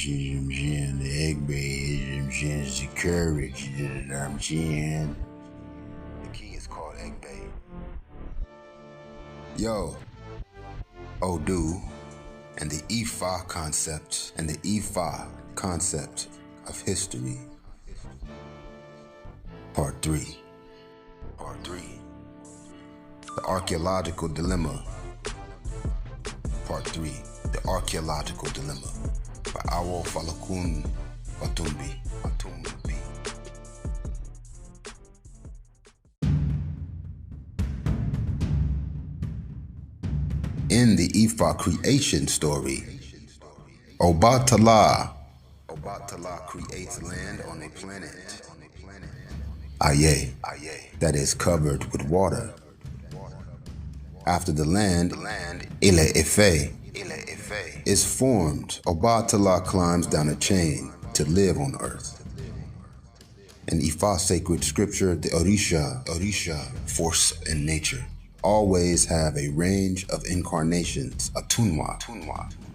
the egg bay, the courage, the key is called egg bay. Yo, Odu, and the Ifá concept of history. Part 3. The Archeological Dilemma. Part 3. The Archeological Dilemma. By Awo Falakun Watumbi. In the Ifá creation story, Obatala creates land on a planet, Aye, that is covered with water. After the land, In the Ifá, is formed, Obatala climbs down a chain to live on earth. In Ifá sacred scripture, the Orisha, force in nature, always have a range of incarnations, a tunwa,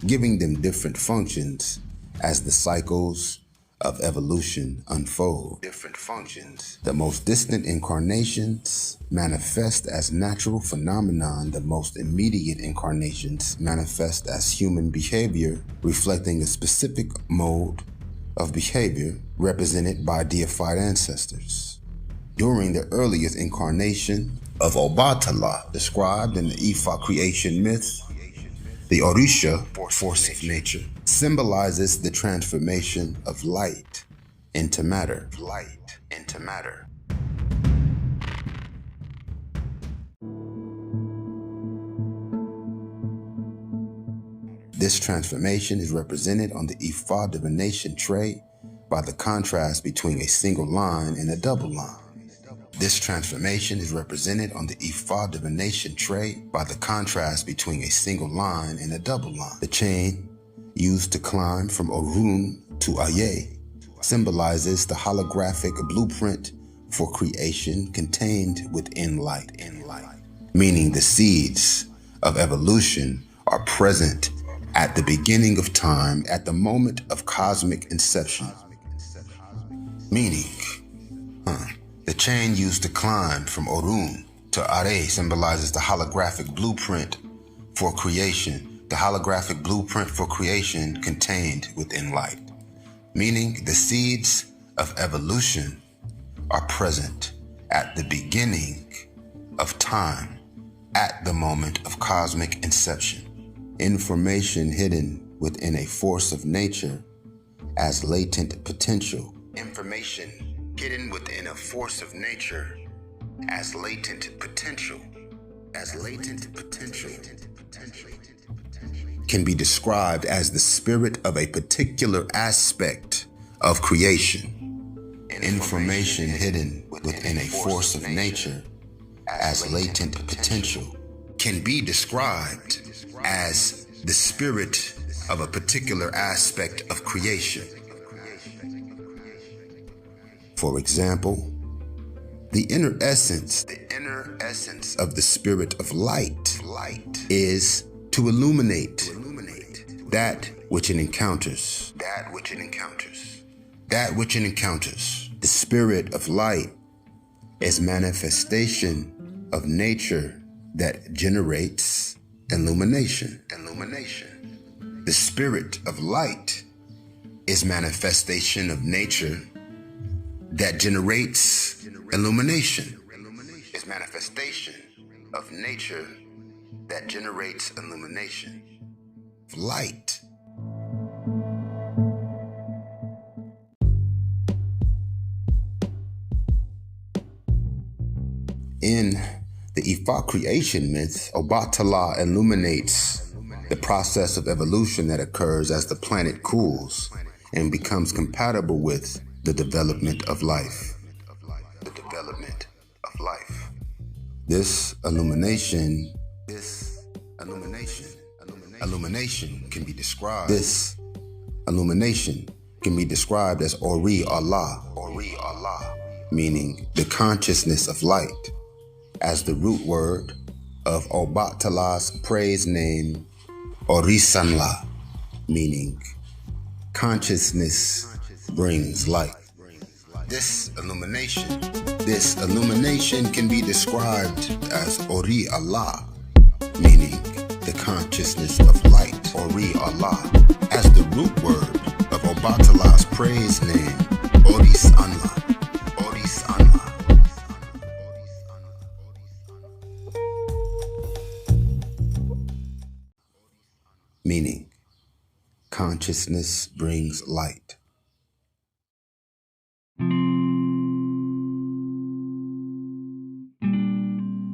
giving them different functions as the cycles of evolution unfold. The most distant incarnations manifest as natural phenomenon. The most immediate incarnations manifest as human behavior, reflecting a specific mode of behavior represented by deified ancestors. During the earliest incarnation of Obatala, described in the Ifá creation myth, the Orisha, force of nature, symbolizes the transformation of light into matter. This transformation is represented on the Ifá divination tray by the contrast between a single line and a double line. This transformation is represented on the Ifá divination tray by the contrast between a single line and a double line. The chain used to climb from Orun to Aye symbolizes the holographic blueprint for creation contained within light, meaning the seeds of evolution are present at the beginning of time, at the moment of cosmic inception. The chain used to climb from Orun to Are symbolizes the holographic blueprint for creation, contained within light, meaning the seeds of evolution are present at the beginning of time, at the moment of cosmic inception. Information hidden within a force of nature as latent potential. Can be described as the spirit of a particular aspect of creation. Information hidden within a force of nature as latent potential can be described as the spirit of a particular aspect of creation. For example, the inner essence of the spirit of light is to illuminate that which it encounters. The spirit of light is manifestation of nature that generates illumination. The spirit of light is manifestation of nature that generates illumination. Light. In the Ifá creation myth, Obatala illuminates the process of evolution that occurs as the planet cools and becomes compatible with the development of life. This illumination can be described as Ori Allah, meaning the consciousness of light, as the root word of Obatala's praise name Orisanla, meaning Consciousness brings light. This illumination can be described as Ori Allah, meaning the consciousness of light. Ori Allah, as the root word of Obatala's praise name, Oris Allah. Oris Allah. Meaning, consciousness brings light.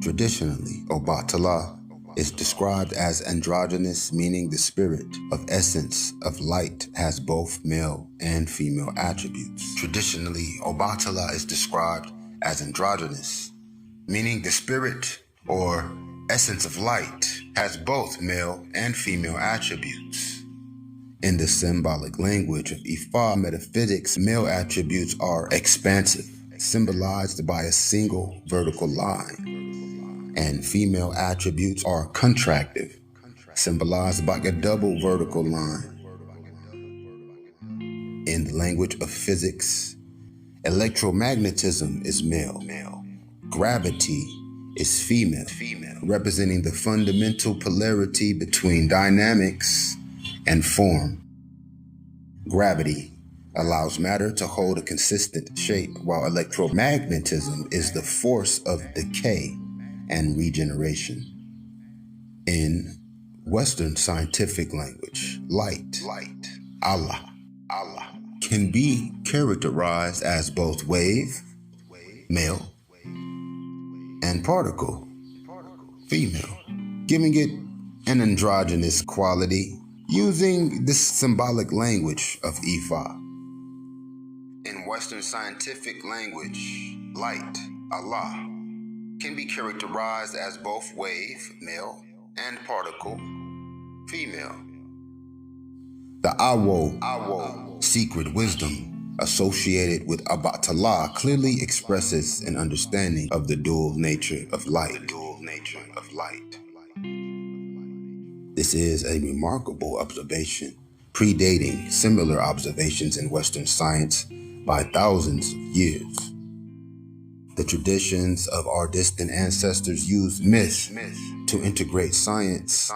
Traditionally, Obatala is described as androgynous, meaning the spirit of essence of light has both male and female attributes. Traditionally, Obatala is described as androgynous, meaning the spirit or essence of light has both male and female attributes. In the symbolic language of Ifá metaphysics, male attributes are expansive, symbolized by a single vertical line, and female attributes are contractive, symbolized by a double vertical line. In the language of physics, electromagnetism is male. Gravity is female, representing the fundamental polarity between dynamics and form. Gravity allows matter to hold a consistent shape, while electromagnetism is the force of decay and regeneration. In Western scientific language, light, Allah, can be characterized as both wave, male, and particle, female, giving it an androgynous quality. Using this symbolic language of Ifá. In Western scientific language, light, Allah, can be characterized as both wave, male, and particle, female. The Awo, secret wisdom associated with Obatala, clearly expresses an understanding of the dual nature of light. This is a remarkable observation, predating similar observations in Western science by thousands of years. The traditions of our distant ancestors used myth to integrate science,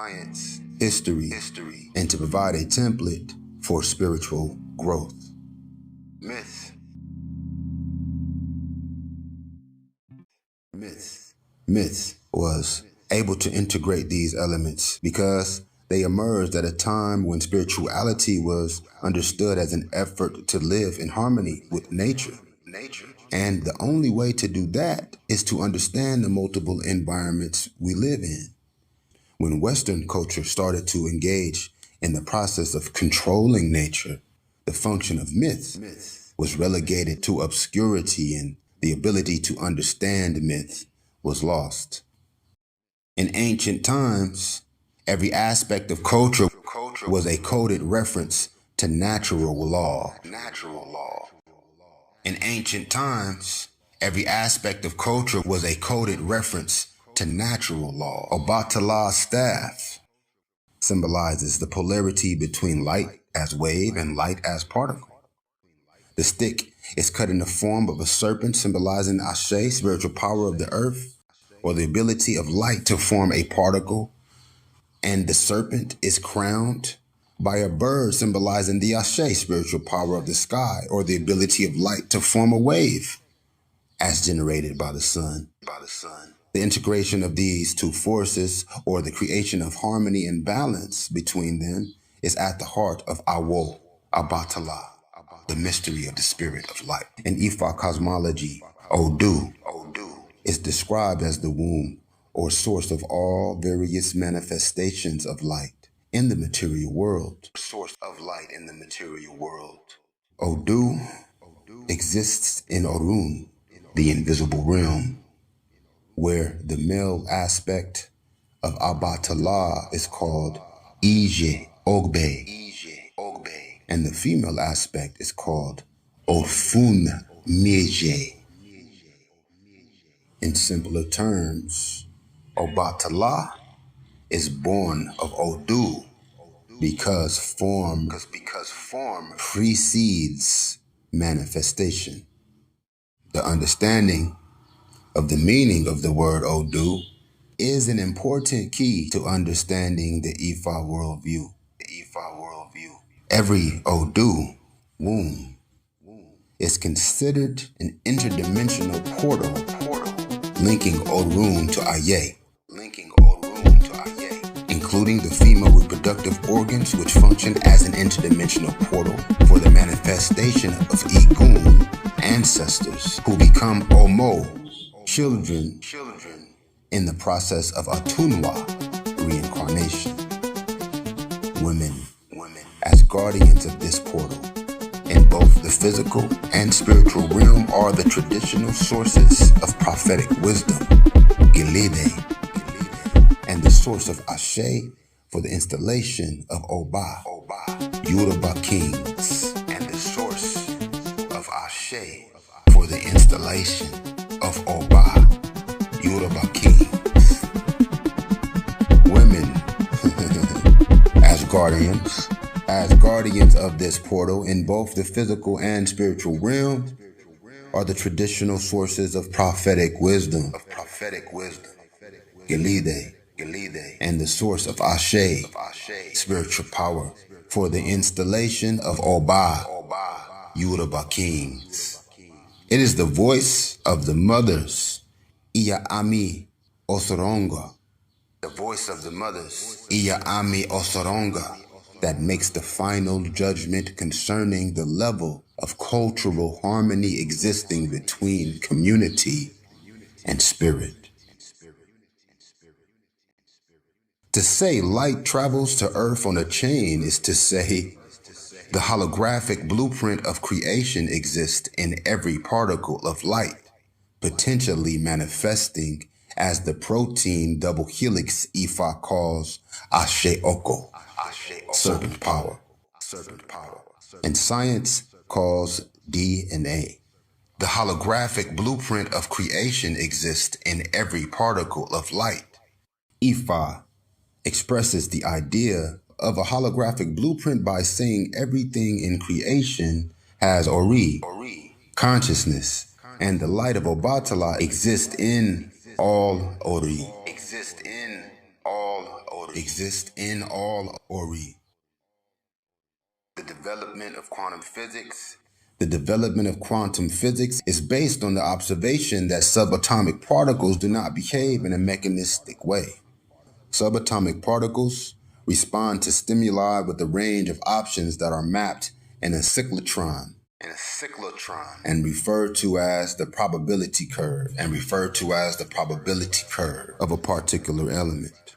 history, and to provide a template for spiritual growth. Myth was able to integrate these elements because they emerged at a time when spirituality was understood as an effort to live in harmony with nature. And the only way to do that is to understand the multiple environments we live in. When Western culture started to engage in the process of controlling nature, the function of myth was relegated to obscurity, and the ability to understand myth was lost. In ancient times, every aspect of culture was a coded reference to natural law. In ancient times, every aspect of culture was a coded reference to natural law. Obatala's staff symbolizes the polarity between light as wave and light as particle. The stick is cut in the form of a serpent, symbolizing Ashe, spiritual power of the earth, or the ability of light to form a particle, and the serpent is crowned by a bird, symbolizing the Ashe, spiritual power of the sky, or the ability of light to form a wave, as generated by the sun. The integration of these two forces, or the creation of harmony and balance between them, is at the heart of Awo, Obatala, the mystery of the spirit of light. In Ifá cosmology, Odu is described as the womb or source of all various manifestations of light in the material world. Odu exists in Orun, the invisible realm, where the male aspect of Obatala is called Ije Ogbe, and the female aspect is called Ofun Meje. In simpler terms, Obatala is born of Odu, because form precedes manifestation. The understanding of the meaning of the word Odu is an important key to understanding the Ifá worldview. Every Odu womb is considered an interdimensional portal linking Orun to Aye, including the female reproductive organs which function as an interdimensional portal for the manifestation of Igun ancestors who become Omo, children in the process of Atunwa, reincarnation. Women, as guardians of this portal, in both the physical and spiritual realm, are the traditional sources of prophetic wisdom, Gilide, and the source of Ashe for the installation of Oba, Yoruba kings, and the source of Ashe for the installation of Oba, Yoruba kings. Women, as guardians of this portal in both the physical and spiritual realm, are the traditional sources of prophetic wisdom, Gilide, and the source of Ashe, spiritual power, for the installation of Oba, Yoruba kings. It is the voice of the mothers, Iya Ami Osoronga, that makes the final judgment concerning the level of cultural harmony existing between community and spirit. To say light travels to earth on a chain is to say the holographic blueprint of creation exists in every particle of light, potentially manifesting as the protein double helix Ifá calls Ashe Oko, serpent power, and science calls DNA. The holographic blueprint of creation exists in every particle of light. Ifá expresses the idea of a holographic blueprint by saying everything in creation has Ori, consciousness, and the light of Obatala exists in all Ori. The development of quantum physics is based on the observation that subatomic particles do not behave in a mechanistic way. Subatomic particles respond to stimuli with a range of options that are mapped in a cyclotron and referred to as the probability curve of a particular element.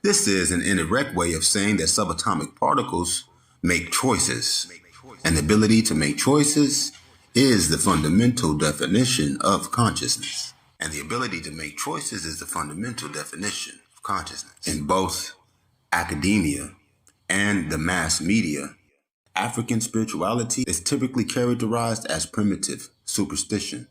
This is an indirect way of saying that subatomic particles make choices. An ability to make choices is the fundamental definition of consciousness. In both academia and the mass media, African spirituality is typically characterized as primitive superstition.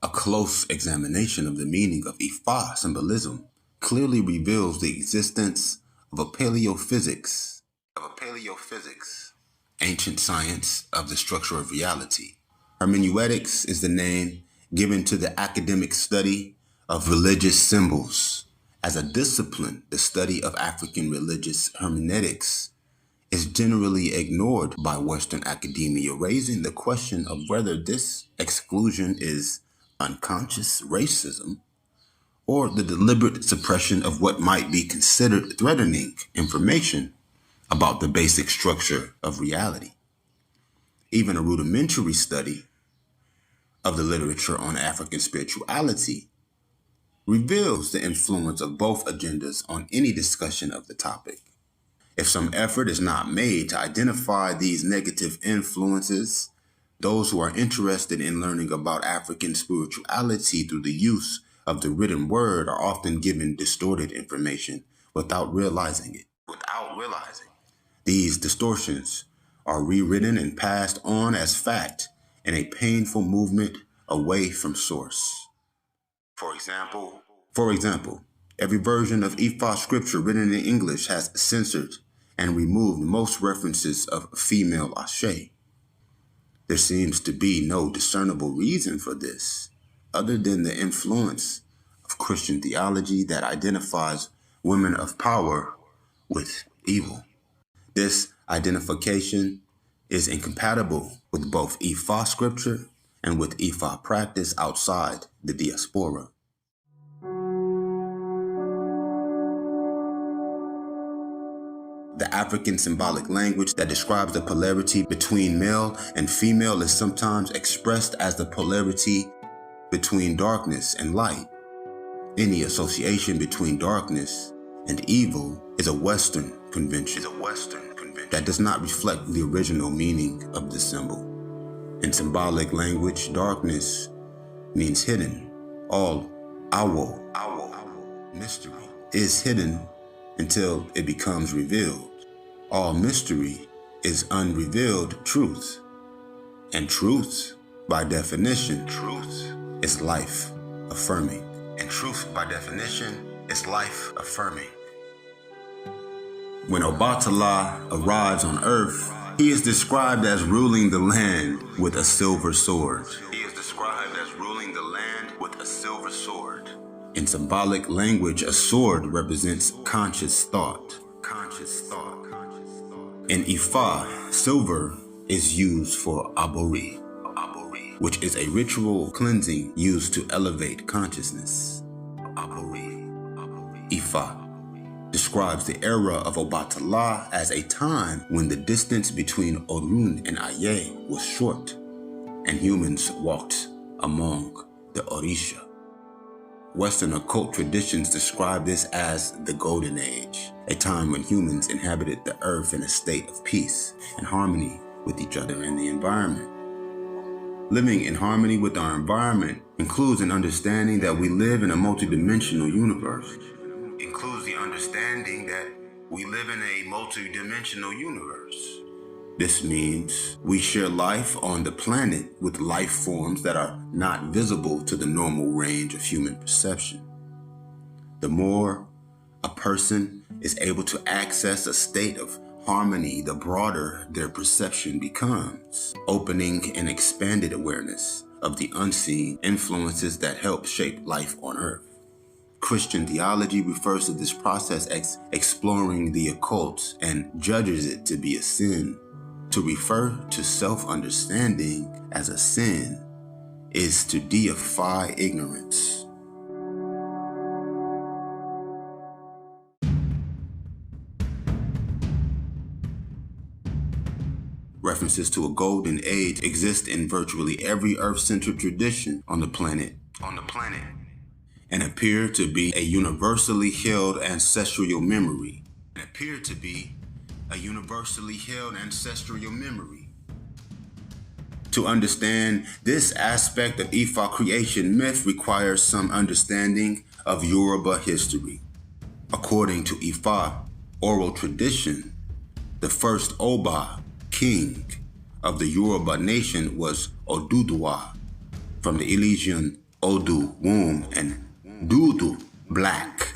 A close examination of the meaning of Ifá symbolism clearly reveals the existence of a paleophysics, ancient science of the structure of reality. Hermeneutics is the name given to the academic study of religious symbols. As a discipline, the study of African religious hermeneutics is generally ignored by Western academia, raising the question of whether this exclusion is unconscious racism or the deliberate suppression of what might be considered threatening information about the basic structure of reality. Even a rudimentary study of the literature on African spirituality reveals the influence of both agendas on any discussion of the topic. If some effort is not made to identify these negative influences, those who are interested in learning about African spirituality through the use of the written word are often given distorted information without realizing it. These distortions are rewritten and passed on as fact in a painful movement away from source. For example, Every version of Ifá scripture written in English has censored and removed most references of female Ashe. There seems to be no discernible reason for this, other than the influence of Christian theology that identifies women of power with evil. This identification is incompatible with both Ifá scripture and with Ifá practice outside the diaspora. The African symbolic language that describes the polarity between male and female is sometimes expressed as the polarity between darkness and light. Any association between darkness and evil is a Western convention that does not reflect the original meaning of the symbol. In symbolic language, darkness means hidden. All awo, mystery, is hidden until it becomes revealed. All mystery is unrevealed truth. And truth, by definition, is life affirming. And truth, by definition, is life affirming. When Obatala arrives on Earth, he is described as ruling the land with a silver sword. In symbolic language, a sword represents conscious thought. In Ifá, silver is used for abori, which is a ritual cleansing used to elevate consciousness. Ifá describes the era of Obatala as a time when the distance between Orun and Aye was short, and humans walked among the Orisha. Western occult traditions describe this as the Golden Age, a time when humans inhabited the earth in a state of peace and harmony with each other and the environment. Living in harmony with our environment includes an understanding that we live in a multidimensional universe. This means we share life on the planet with life forms that are not visible to the normal range of human perception. The more a person is able to access a state of harmony, the broader their perception becomes, opening an expanded awareness of the unseen influences that help shape life on Earth. Christian theology refers to this process as exploring the occult and judges it to be a sin. To refer to self-understanding as a sin is to deify ignorance. References to a golden age exist in virtually every Earth-centered tradition on the planet, and appear to be a universally held ancestral memory. To understand this aspect of Ifá creation myth requires some understanding of Yoruba history. According to Ifá oral tradition, the first Oba, king of the Yoruba nation, was Oduduwa, from the Elysian Odu, womb, and Dudu, black,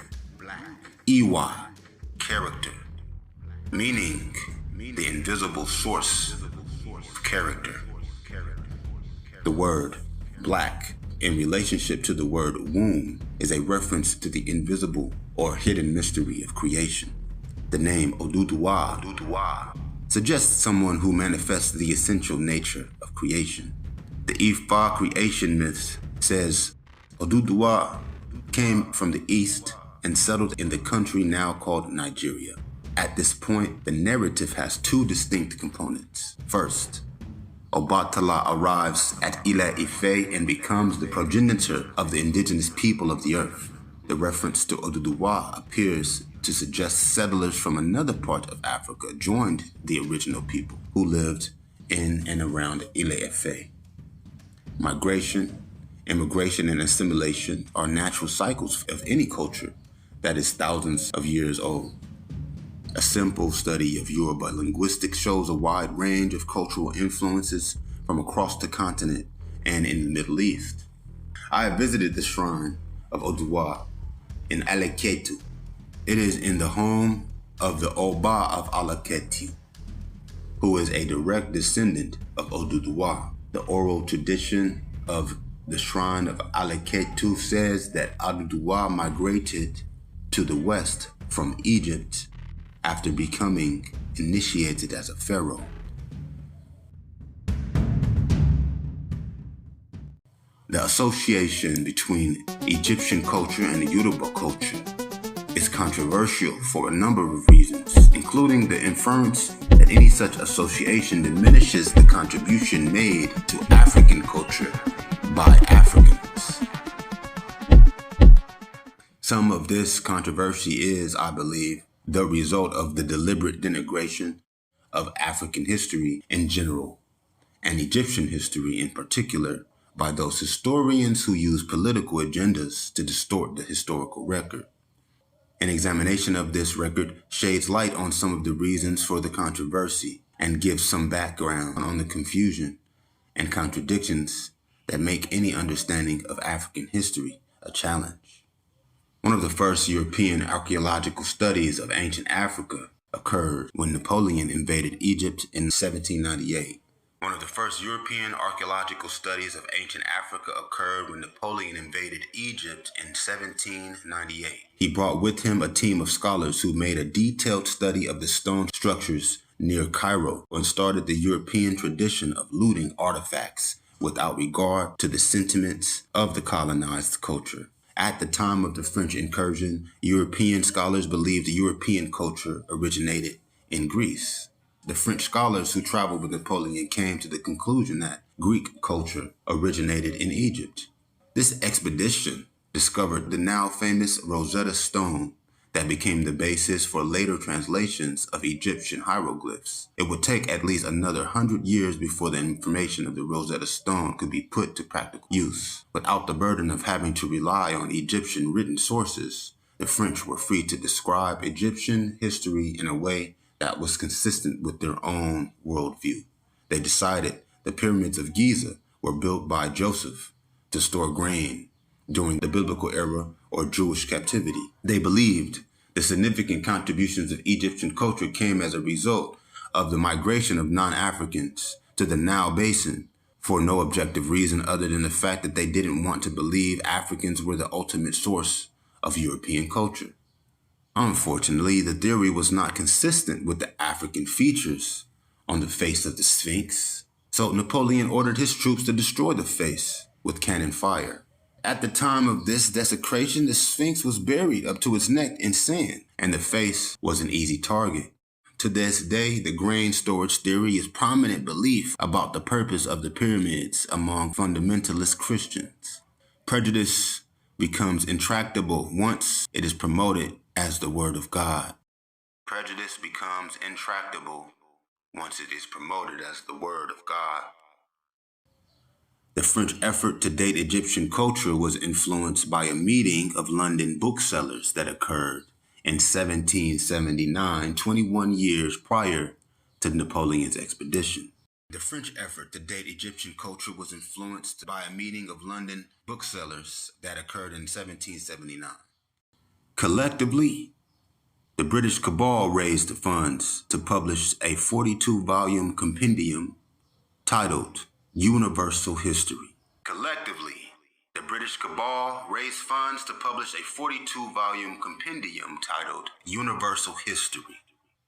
Iwa, character, meaning the invisible source of character. The word black in relationship to the word womb is a reference to the invisible or hidden mystery of creation. The name Oduduwa suggests someone who manifests the essential nature of creation. The Ifá creation myth says Oduduwa came from the east and settled in the country now called Nigeria. At this point, the narrative has two distinct components. First, Obatala arrives at In the Ifá and becomes the progenitor of the indigenous people of the earth. The reference to Oduduwa appears to suggest settlers from another part of Africa joined the original people who lived in and around In the Ifá. Migration, immigration, and assimilation are natural cycles of any culture that is thousands of years old. A simple study of Yoruba linguistics shows a wide range of cultural influences from across the continent and in the Middle East. I have visited the shrine of Oduduwa in Aleketu. It is in the home of the Oba of Aleketu, who is a direct descendant of Oduduwa. The oral tradition of the shrine of Aleketu says that Oduduwa migrated to the west from Egypt after becoming initiated as a pharaoh. The association between Egyptian culture and the Yoruba culture is controversial for a number of reasons, including the inference that any such association diminishes the contribution made to African culture by Africans. Some of this controversy is, I believe, the result of the deliberate denigration of African history in general, and Egyptian history in particular, by those historians who use political agendas to distort the historical record. An examination of this record shades light on some of the reasons for the controversy and gives some background on the confusion and contradictions that make any understanding of African history a challenge. One of the first European archaeological studies of ancient Africa occurred when Napoleon invaded Egypt in 1798. One of the first European archaeological studies of ancient Africa occurred when Napoleon invaded Egypt in 1798. He brought with him a team of scholars who made a detailed study of the stone structures near Cairo and started the European tradition of looting artifacts without regard to the sentiments of the colonized culture. At the time of the French incursion, European scholars believed the European culture originated in Greece. The French scholars who traveled with Napoleon came to the conclusion that Greek culture originated in Egypt. This expedition discovered the now famous Rosetta Stone that became the basis for later translations of Egyptian hieroglyphs. It would take at least another 100 years before the information of the Rosetta Stone could be put to practical use. Without the burden of having to rely on Egyptian written sources, the French were free to describe Egyptian history in a way that was consistent with their own worldview. They decided the pyramids of Giza were built by Joseph to store grain during the biblical era or Jewish captivity. They believed the significant contributions of Egyptian culture came as a result of the migration of non-Africans to the Nile Basin for no objective reason other than the fact that they didn't want to believe Africans were the ultimate source of European culture. Unfortunately, the theory was not consistent with the African features on the face of the Sphinx, so Napoleon ordered his troops to destroy the face with cannon fire. At the time of this desecration, the Sphinx was buried up to its neck in sand, and the face was an easy target. To this day, the grain storage theory is prominent belief about the purpose of the pyramids among fundamentalist Christians. Prejudice becomes intractable once it is promoted as the Word of God. Prejudice becomes intractable once it is promoted as the Word of God. The French effort to date Egyptian culture was influenced by a meeting of London booksellers that occurred in 1779, 21 years prior to Napoleon's expedition. The French effort to date Egyptian culture was influenced by a meeting of London booksellers that occurred in 1779. Collectively, the British cabal raised funds to publish a 42-volume compendium titled Universal History. Collectively, the British cabal raised funds to publish a 42-volume compendium titled Universal History.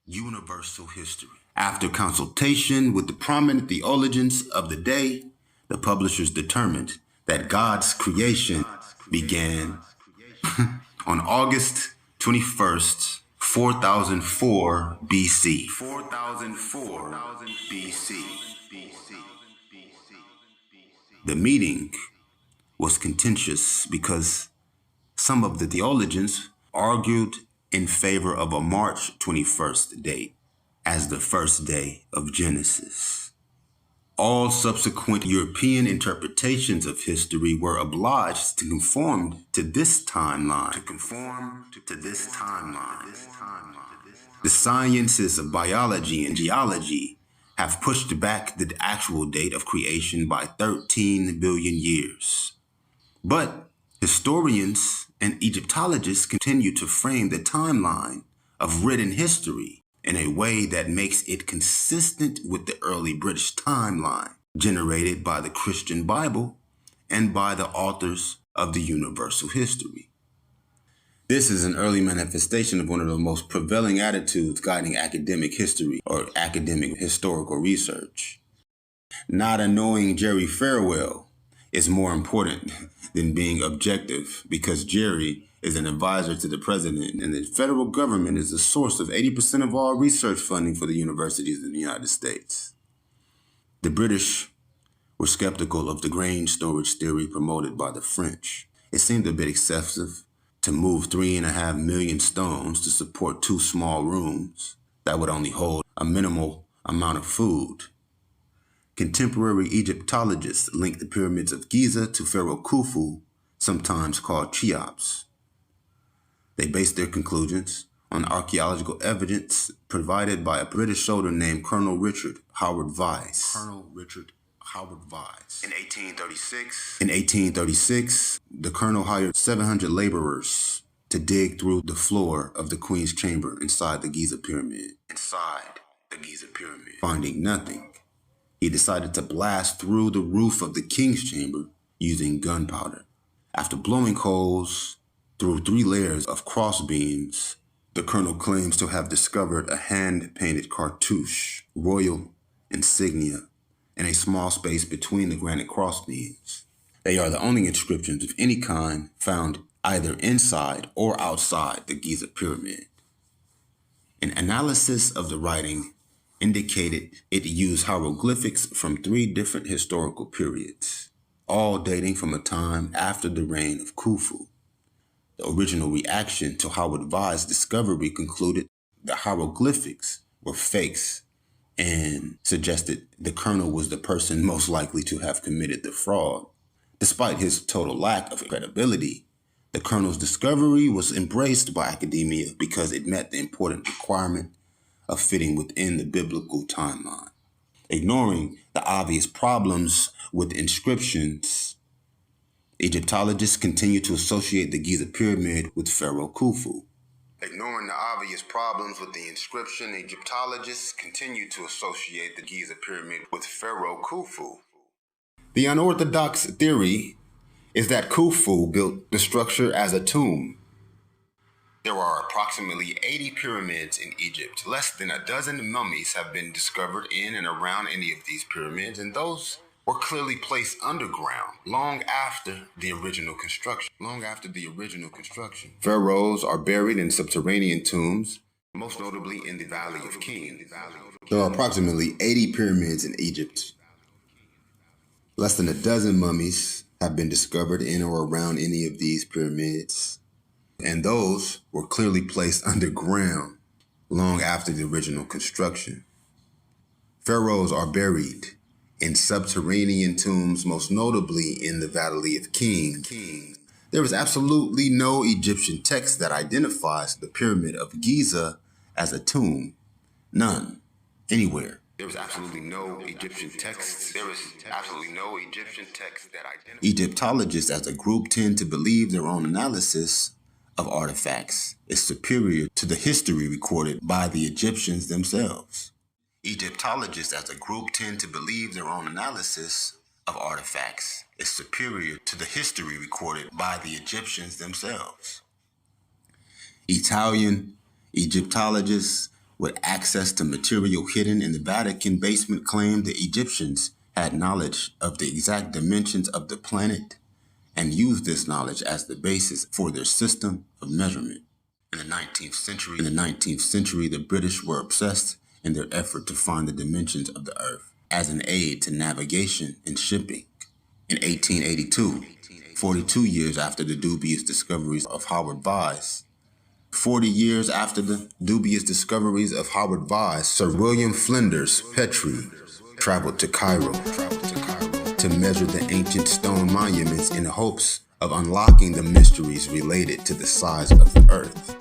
Universal History. After consultation with the prominent theologians of the day, the publishers determined that God's creation began on August 21st, 4004 BC. 4004 BC. The meeting was contentious because some of the theologians argued in favor of a March 21st date as the first day of Genesis. All subsequent European interpretations of history were obliged to conform to this timeline. The sciences of biology and geology have pushed back the actual date of creation by 13 billion years. But historians And Egyptologists continue to frame the timeline of written history in a way that makes it consistent with the early British timeline generated by the Christian Bible and by the authors of the universal history. This is an early manifestation of one of the most prevailing attitudes guiding academic history or academic historical research. Not knowing Jerry Falwell is more important than being objective, because Jerry is an advisor to the president, and the federal government is the source of 80% of all research funding for the universities in the United States. The British were skeptical of the grain storage theory promoted by the French. It seemed a bit excessive to move 3.5 million stones to support 2 small rooms that would only hold a minimal amount of food. Contemporary Egyptologists link the pyramids of Giza to Pharaoh Khufu, sometimes called Cheops. They base their conclusions on archaeological evidence provided by a British soldier named Colonel Richard Howard Vyse. In 1836, the colonel hired 700 laborers to dig through the floor of the Queen's Chamber inside the Giza Pyramid. Finding nothing, he decided to blast through the roof of the King's Chamber using gunpowder. After blowing holes through 3 layers of crossbeams, the colonel claims to have discovered a hand-painted cartouche, royal insignia, in a small space between the granite crossbeams. They are the only inscriptions of any kind found either inside or outside the Giza Pyramid. An analysis of the writing indicated it used hieroglyphics from 3 different historical periods, all dating from a time after the reign of Khufu. The original reaction to Howard Vyse's discovery concluded the hieroglyphics were fakes and suggested the colonel was the person most likely to have committed the fraud. Despite his total lack of credibility, the colonel's discovery was embraced by academia because it met the important requirement of fitting within the biblical timeline. Ignoring the obvious problems with inscriptions, Egyptologists continue to associate the Giza Pyramid with Pharaoh Khufu. Ignoring the obvious problems with the inscription, Egyptologists continue to associate the Giza Pyramid with Pharaoh Khufu. The unorthodox theory is that Khufu built the structure as a tomb. There are approximately 80 pyramids in Egypt. Less than a dozen mummies have been discovered in and around any of these pyramids, and those were clearly placed underground long after the original construction. Pharaohs are buried in subterranean tombs, most notably in the Valley of Kings. There are approximately 80 pyramids in Egypt. Less than a dozen mummies have been discovered in or around any of these pyramids, and those were clearly placed underground long after the original construction. Pharaohs are buried in subterranean tombs, most notably in the Valley of Kings. There is absolutely no Egyptian text that identifies the Pyramid of Giza as a tomb. None. Anywhere. There is absolutely no Egyptian text. that identifies. Egyptologists as a group tend to believe their own analysis of artifacts is superior to the history recorded by the Egyptians themselves. Egyptologists as a group tend to believe their own analysis of artifacts is superior to the history recorded by the Egyptians themselves. Italian Egyptologists with access to material hidden in the Vatican basement claimed the Egyptians had knowledge of the exact dimensions of the planet and used this knowledge as the basis for their system of measurement. In the 19th century, the British were obsessed in their effort to find the dimensions of the Earth as an aid to navigation and shipping. In 1882, 42 years after the dubious discoveries of Howard Vyse, Sir William Flinders Petrie traveled to Cairo to measure the ancient stone monuments in hopes of unlocking the mysteries related to the size of the Earth.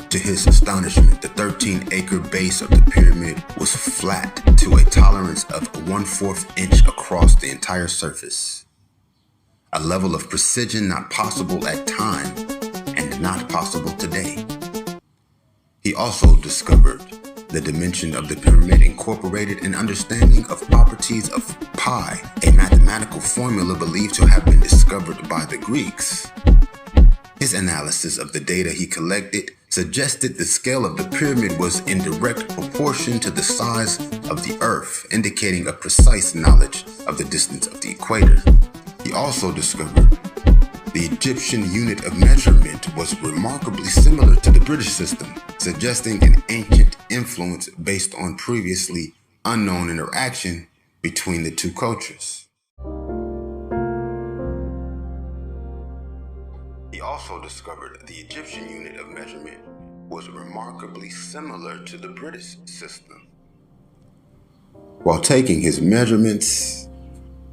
To his astonishment, the 13-acre base of the pyramid was flat to a tolerance of 1/4 inch across the entire surface, a level of precision not possible at time and not possible today. He also discovered the dimension of the pyramid incorporated an understanding of properties of pi, a mathematical formula believed to have been discovered by the Greeks. His analysis of the data he collected suggested the scale of the pyramid was in direct proportion to the size of the Earth, indicating a precise knowledge of the distance of the equator. He also discovered the Egyptian unit of measurement was remarkably similar to the British system, suggesting an ancient influence based on previously unknown interaction between the two cultures. He also discovered the Egyptian unit of measurement was remarkably similar to the British system. While taking his measurements,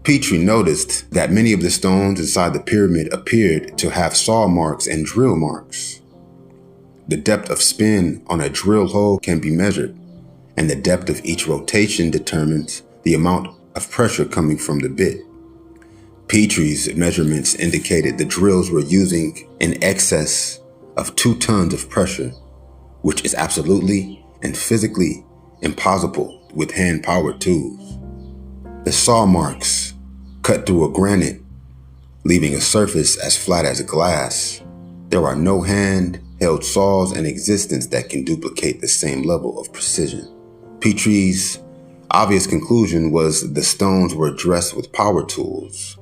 Petrie noticed that many of the stones inside the pyramid appeared to have saw marks and drill marks. The depth of spin on a drill hole can be measured, and the depth of each rotation determines the amount of pressure coming from the bit. Petrie's measurements indicated the drills were using in excess of 2 tons of pressure, which is absolutely and physically impossible with hand-powered tools. The saw marks cut through a granite, leaving a surface as flat as glass. There are no hand-held saws in existence that can duplicate the same level of precision. Petrie's obvious conclusion was the stones were dressed with power tools.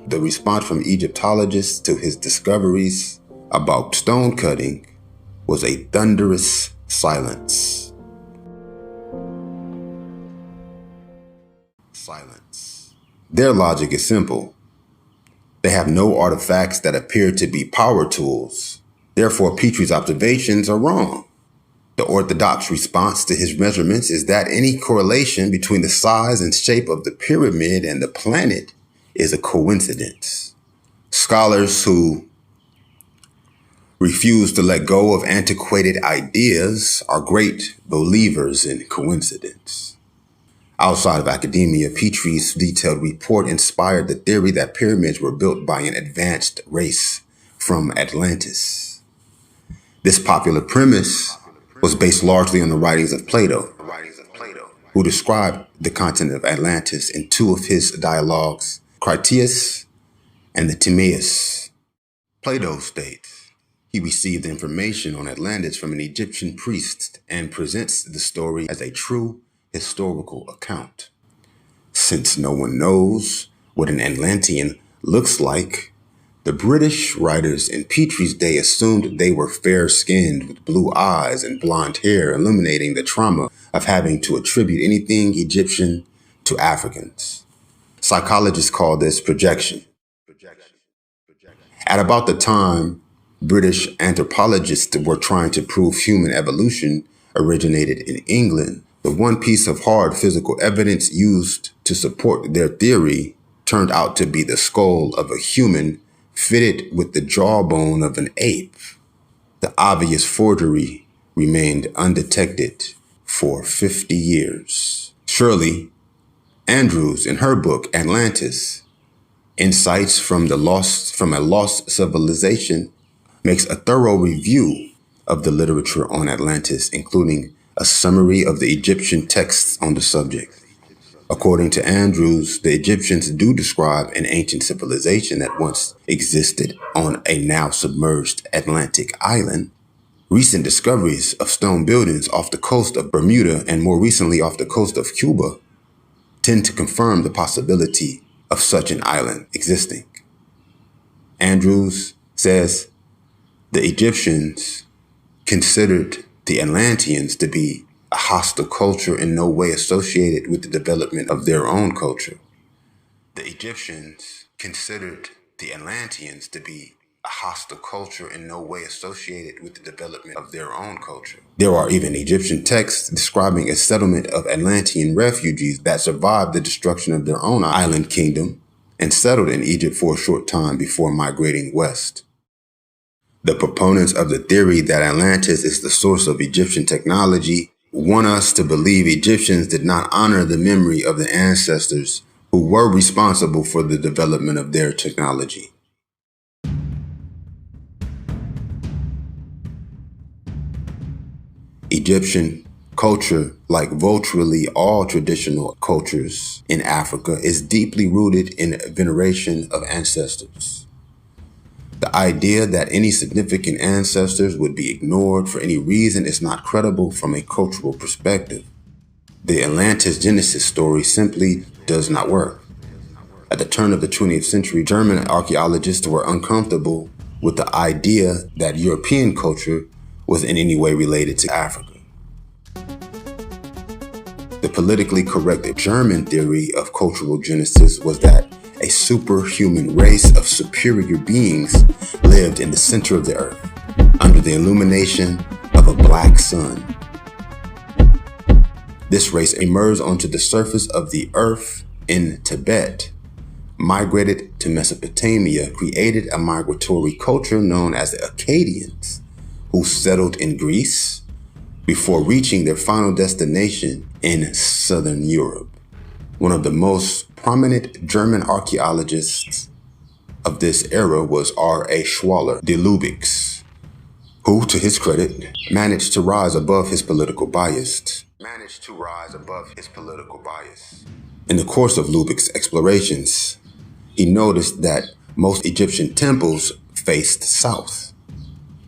The response from Egyptologists to his discoveries about stone cutting was a thunderous silence. Their logic is simple. They have no artifacts that appear to be power tools. Therefore, Petrie's observations are wrong. The orthodox response to his measurements is that any correlation between the size and shape of the pyramid and the planet is a coincidence. Scholars who refuse to let go of antiquated ideas are great believers in coincidence. Outside of academia, Petrie's detailed report inspired the theory that pyramids were built by an advanced race from Atlantis. This popular premise was based largely on the writings of Plato, who described the continent of Atlantis in 2 of his dialogues, Critias and the Timaeus. Plato states he received information on Atlantis from an Egyptian priest and presents the story as a true historical account. Since no one knows what an Atlantean looks like, the British writers in Petrie's day assumed they were fair-skinned with blue eyes and blonde hair, illuminating the trauma of having to attribute anything Egyptian to Africans. Psychologists call this projection. At about the time British anthropologists were trying to prove human evolution originated in England, the one piece of hard physical evidence used to support their theory turned out to be the skull of a human fitted with the jawbone of an ape. The obvious forgery remained undetected for 50 years. Shirley Andrews, in her book Atlantis, Insights from a Lost Civilization, makes a thorough review of the literature on Atlantis, including a summary of the Egyptian texts on the subject. According to Andrews, the Egyptians do describe an ancient civilization that once existed on a now submerged Atlantic island. Recent discoveries of stone buildings off the coast of Bermuda and more recently off the coast of Cuba tend to confirm the possibility of such an island existing. Andrews says the Egyptians considered the Atlanteans to be a hostile culture in no way associated with the development of their own culture. The Egyptians considered the Atlanteans to be a hostile culture in no way associated with the development of their own culture. There are even Egyptian texts describing a settlement of Atlantean refugees that survived the destruction of their own island kingdom and settled in Egypt for a short time before migrating west. The proponents of the theory that Atlantis is the source of Egyptian technology want us to believe Egyptians did not honor the memory of the ancestors who were responsible for the development of their technology. Egyptian culture, like virtually all traditional cultures in Africa, is deeply rooted in veneration of ancestors. The idea that any significant ancestors would be ignored for any reason is not credible from a cultural perspective. The Atlantis Genesis story simply does not work. At the turn of the 20th century, German archaeologists were uncomfortable with the idea that European culture was in any way related to Africa. The politically correct German theory of cultural genesis was that a superhuman race of superior beings lived in the center of the earth, under the illumination of a black sun. This race emerged onto the surface of the earth in Tibet, migrated to Mesopotamia, created a migratory culture known as the Akkadians, who settled in Greece before reaching their final destination in southern Europe. One of the most prominent German archaeologists of this era was R.A. Schwaller de Lübecks, who, to his credit, managed to rise above his political bias. In the course of Lübeck's explorations, he noticed that most Egyptian temples faced south.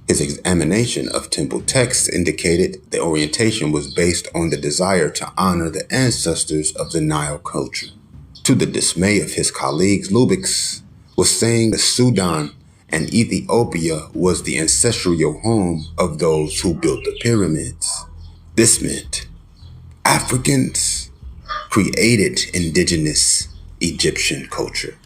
His examination of temple texts indicated the orientation was based on the desire to honor the ancestors of the Nile culture. To the dismay of his colleagues, Lübecks was saying that Sudan and Ethiopia was the ancestral home of those who built the pyramids. This meant Africans created indigenous Egyptian culture.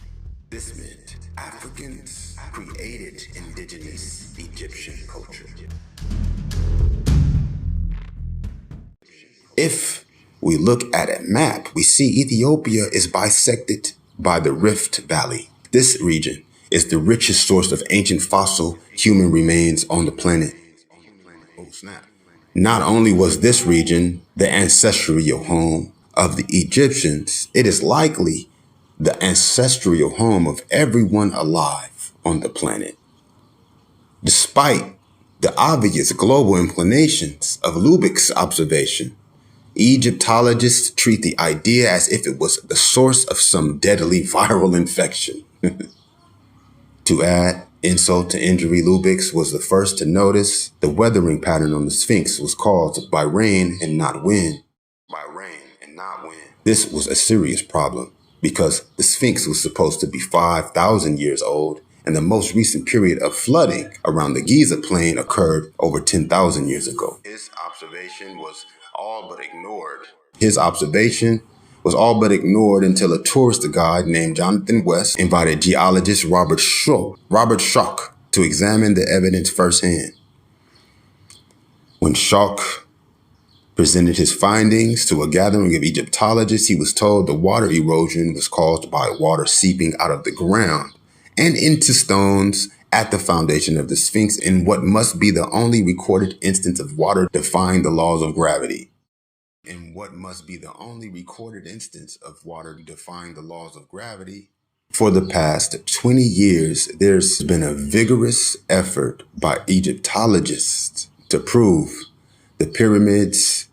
If we look at a map, we see Ethiopia is bisected by the Rift Valley. This region is the richest source of ancient fossil human remains on the planet. Not only was this region the ancestral home of the Egyptians, it is likely the ancestral home of everyone alive on the planet. Despite the obvious global implications of Lübeck's observation, Egyptologists treat the idea as if it was the source of some deadly viral infection. To add insult to injury, Lübeck was the first to notice the weathering pattern on the Sphinx was caused by rain and not wind. This was a serious problem because the Sphinx was supposed to be 5,000 years old, and the most recent period of flooding around the Giza plain occurred over 10,000 years ago. His observation was all but ignored until a tourist guide named Jonathan West invited geologist Robert Schoch to examine the evidence firsthand. When Schoch presented his findings to a gathering of Egyptologists, he was told the water erosion was caused by water seeping out of the ground and into stones at the foundation of the Sphinx in what must be the only recorded instance of water defying the laws of gravity. For the past 20 years, there's been a vigorous effort by Egyptologists to prove the pyramids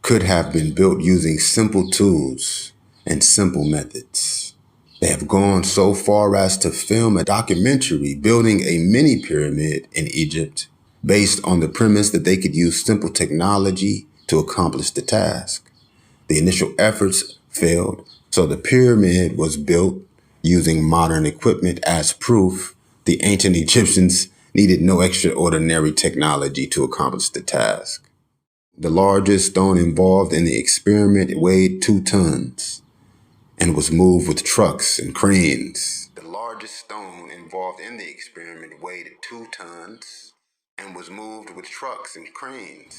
could have been built using simple tools and simple methods. They have gone so far as to film a documentary building a mini pyramid in Egypt based on the premise that they could use simple technology to accomplish the task. The initial efforts failed, so the pyramid was built using modern equipment as proof the ancient Egyptians needed no extraordinary technology to accomplish the task. The largest stone involved in the experiment weighed 2 tons and was moved with trucks and cranes.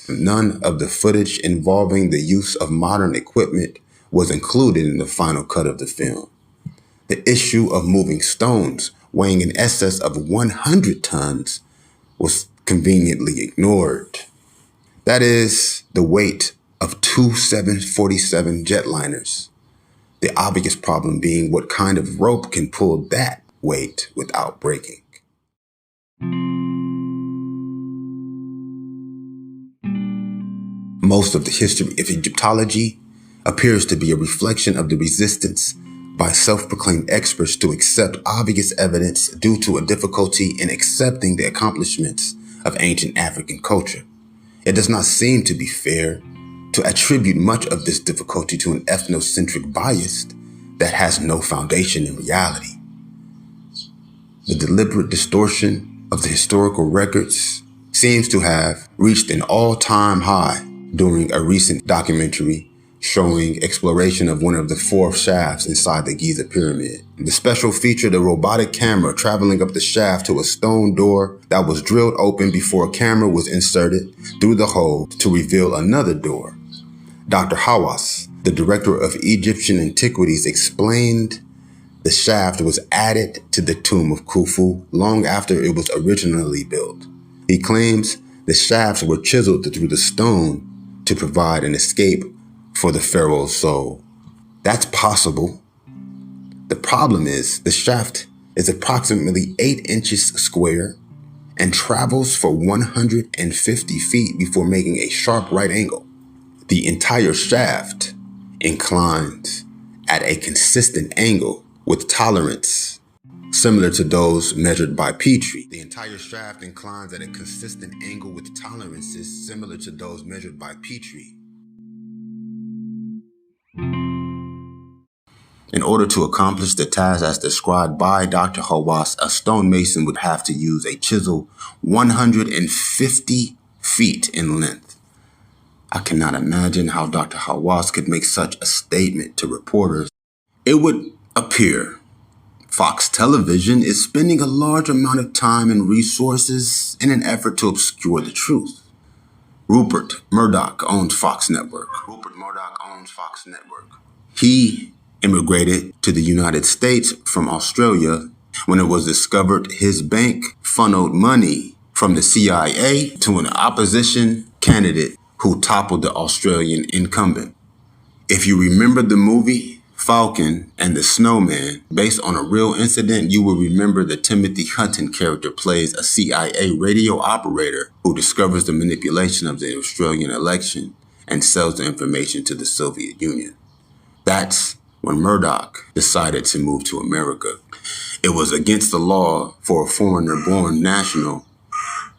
None of the footage involving the use of modern equipment was included in the final cut of the film. The issue of moving stones weighing in excess of 100 tons was conveniently ignored. That is the weight of 2 747 jetliners. The obvious problem being what kind of rope can pull that weight without breaking. Most of the history of Egyptology appears to be a reflection of the resistance by self-proclaimed experts to accept obvious evidence due to a difficulty in accepting the accomplishments of ancient African culture. It does not seem to be fair to attribute much of this difficulty to an ethnocentric bias that has no foundation in reality. The deliberate distortion of the historical records seems to have reached an all-time high during a recent documentary showing exploration of one of the 4 shafts inside the Giza pyramid. The special featured a robotic camera traveling up the shaft to a stone door that was drilled open before a camera was inserted through the hole to reveal another door. Dr. Hawass, the director of Egyptian antiquities, explained the shaft was added to the tomb of Khufu long after it was originally built. He claims the shafts were chiseled through the stone to provide an escape for the pharaoh's soul. That's possible. The problem is the shaft is approximately 8 inches square and travels for 150 feet before making a sharp right angle. The entire shaft inclines at a consistent angle with tolerance similar to those measured by Petrie. The entire shaft inclines at a consistent angle with tolerances similar to those measured by Petrie. In order to accomplish the task as described by Dr. Hawass, a stonemason would have to use a chisel 150 feet in length. I cannot imagine how Dr. Hawass could make such a statement to reporters. It would appear Fox Television is spending a large amount of time and resources in an effort to obscure the truth. Rupert Murdoch owns Fox Network. He immigrated to the United States from Australia when it was discovered his bank funneled money from the CIA to an opposition candidate who toppled the Australian incumbent. If you remember the movie Falcon and the Snowman, based on a real incident, you will remember the Timothy Hutton character plays a CIA radio operator who discovers the manipulation of the Australian election and sells the information to the Soviet Union. That's when Murdoch decided to move to America. It was against the law for a foreigner-born national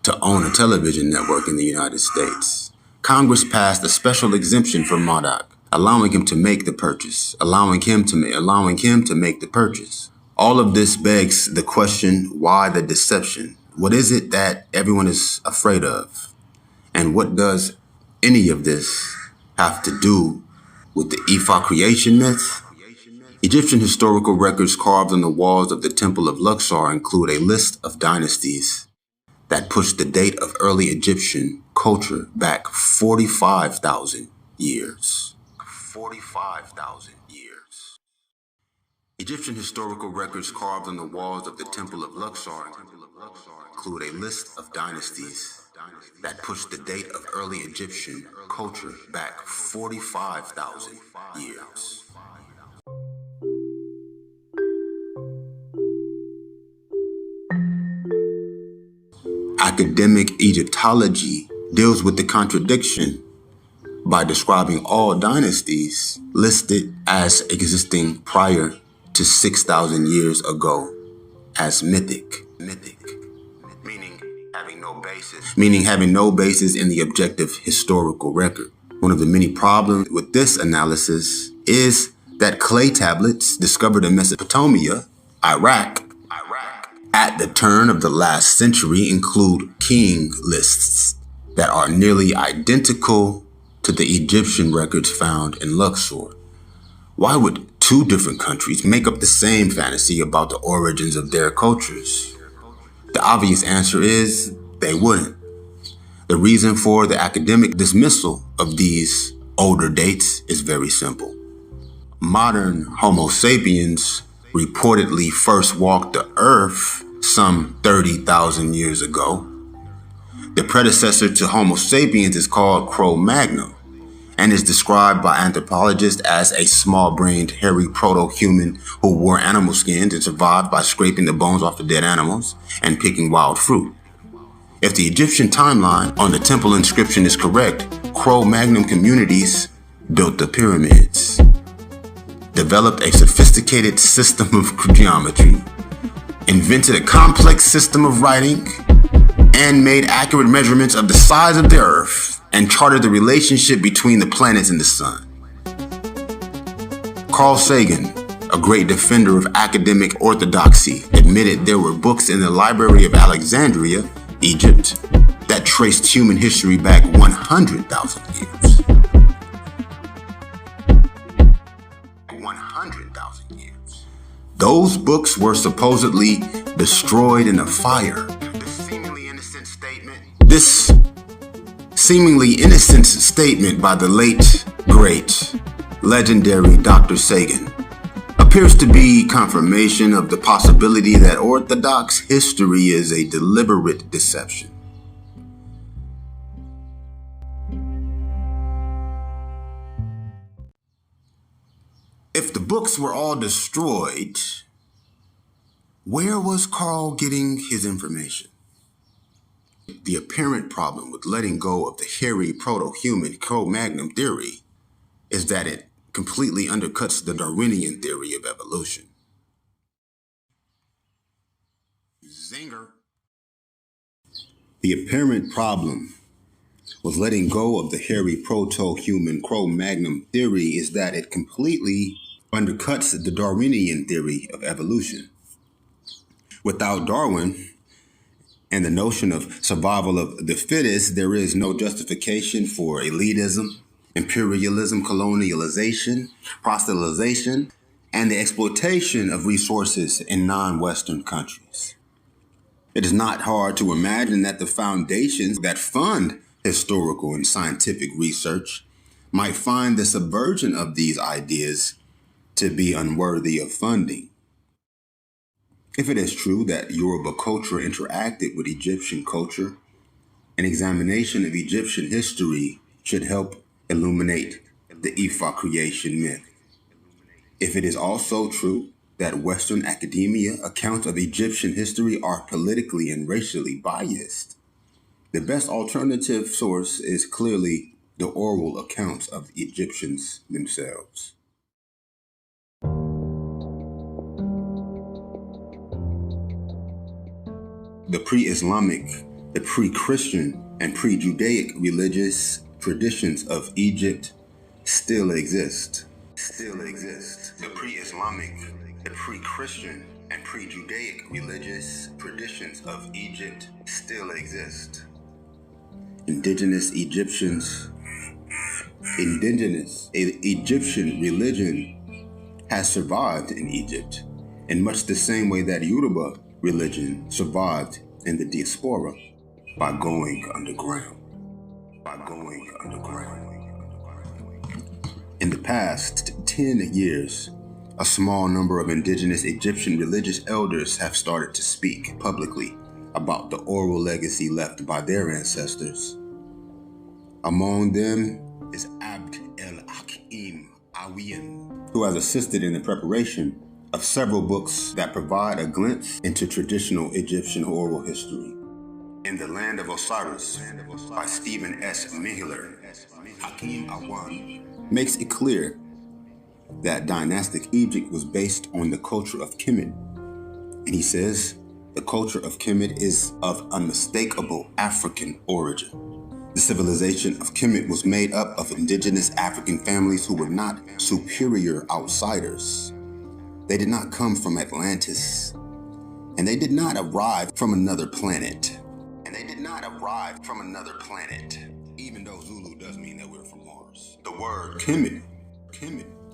to own a television network in the United States. Congress passed a special exemption for Murdoch, allowing him to make the purchase, allowing him to make the purchase. All of this begs the question, why the deception? What is it that everyone is afraid of? And what does any of this have to do with the Ifá creation myth? Egyptian historical records carved on the walls of the Temple of Luxor include a list of dynasties that push the date of early Egyptian culture back 45,000 years. 45,000 years. Egyptian historical records carved on the walls of the Temple of Luxor include a list of dynasties that push the date of early Egyptian culture back 45,000 years. Academic Egyptology deals with the contradiction by describing all dynasties listed as existing prior to 6,000 years ago as mythic, meaning having no basis in the objective historical record. One of the many problems with this analysis is that clay tablets discovered in Mesopotamia, Iraq, at the turn of the last century include king lists that are nearly identical to the Egyptian records found in Luxor. Why would 2 different countries make up the same fantasy about the origins of their cultures? The obvious answer is they wouldn't. The reason for the academic dismissal of these older dates is very simple. Modern Homo sapiens reportedly first walked the earth some 30,000 years ago. The predecessor to Homo sapiens is called Cro-Magnon and is described by anthropologists as a small-brained, hairy proto-human who wore animal skins and survived by scraping the bones off of dead animals and picking wild fruit. If the Egyptian timeline on the temple inscription is correct, Cro-Magnon communities built the pyramids, developed a sophisticated system of geometry, invented a complex system of writing, and made accurate measurements of the size of the Earth, and charted the relationship between the planets and the sun. Carl Sagan, a great defender of academic orthodoxy, admitted there were books in the Library of Alexandria, Egypt, that traced human history back 100,000 years. 100,000 years. Those books were supposedly destroyed in a fire. This seemingly innocent statement by the late, great, legendary Dr. Sagan appears to be confirmation of the possibility that Orthodox history is a deliberate deception. If the books were all destroyed, where was Carl getting his information? The apparent problem with letting go of the hairy proto-human Cro-Magnon theory is that it completely undercuts the Darwinian theory of evolution. Zinger. The apparent problem with letting go of the hairy proto-human Cro-Magnon theory is that it completely undercuts the Darwinian theory of evolution. Without Darwin and the notion of survival of the fittest, there is no justification for elitism, imperialism, colonialization, proselytization, and the exploitation of resources in non-Western countries. It is not hard to imagine that the foundations that fund historical and scientific research might find the subversion of these ideas to be unworthy of funding. If it is true that Yoruba culture interacted with Egyptian culture, an examination of Egyptian history should help illuminate the Ifá creation myth. If it is also true that Western academia accounts of Egyptian history are politically and racially biased, the best alternative source is clearly the oral accounts of the Egyptians themselves. The pre-Islamic, the pre-Christian, and pre-Judaic religious traditions of Egypt still exist. The pre-Islamic, the pre-Christian, and pre-Judaic religious traditions of Egypt still exist. Indigenous Egyptian religion has survived in Egypt in much the same way that Yoruba religion survived in the diaspora by going underground. In the past 10 years, a small number of indigenous Egyptian religious elders have started to speak publicly about the oral legacy left by their ancestors. Among them is Abd el-Hakim Awiyan, who has assisted in the preparation of several books that provide a glimpse into traditional Egyptian oral history. In the Land of Osiris by Stephen S. Mihler, Hakim Awan makes it clear that dynastic Egypt was based on the culture of Kemet. And he says the culture of Kemet is of unmistakable African origin. The civilization of Kemet was made up of indigenous African families who were not superior outsiders. They did not come from Atlantis, and they did not arrive from another planet. Even though Zulu does mean that we're from Mars. The word Kemet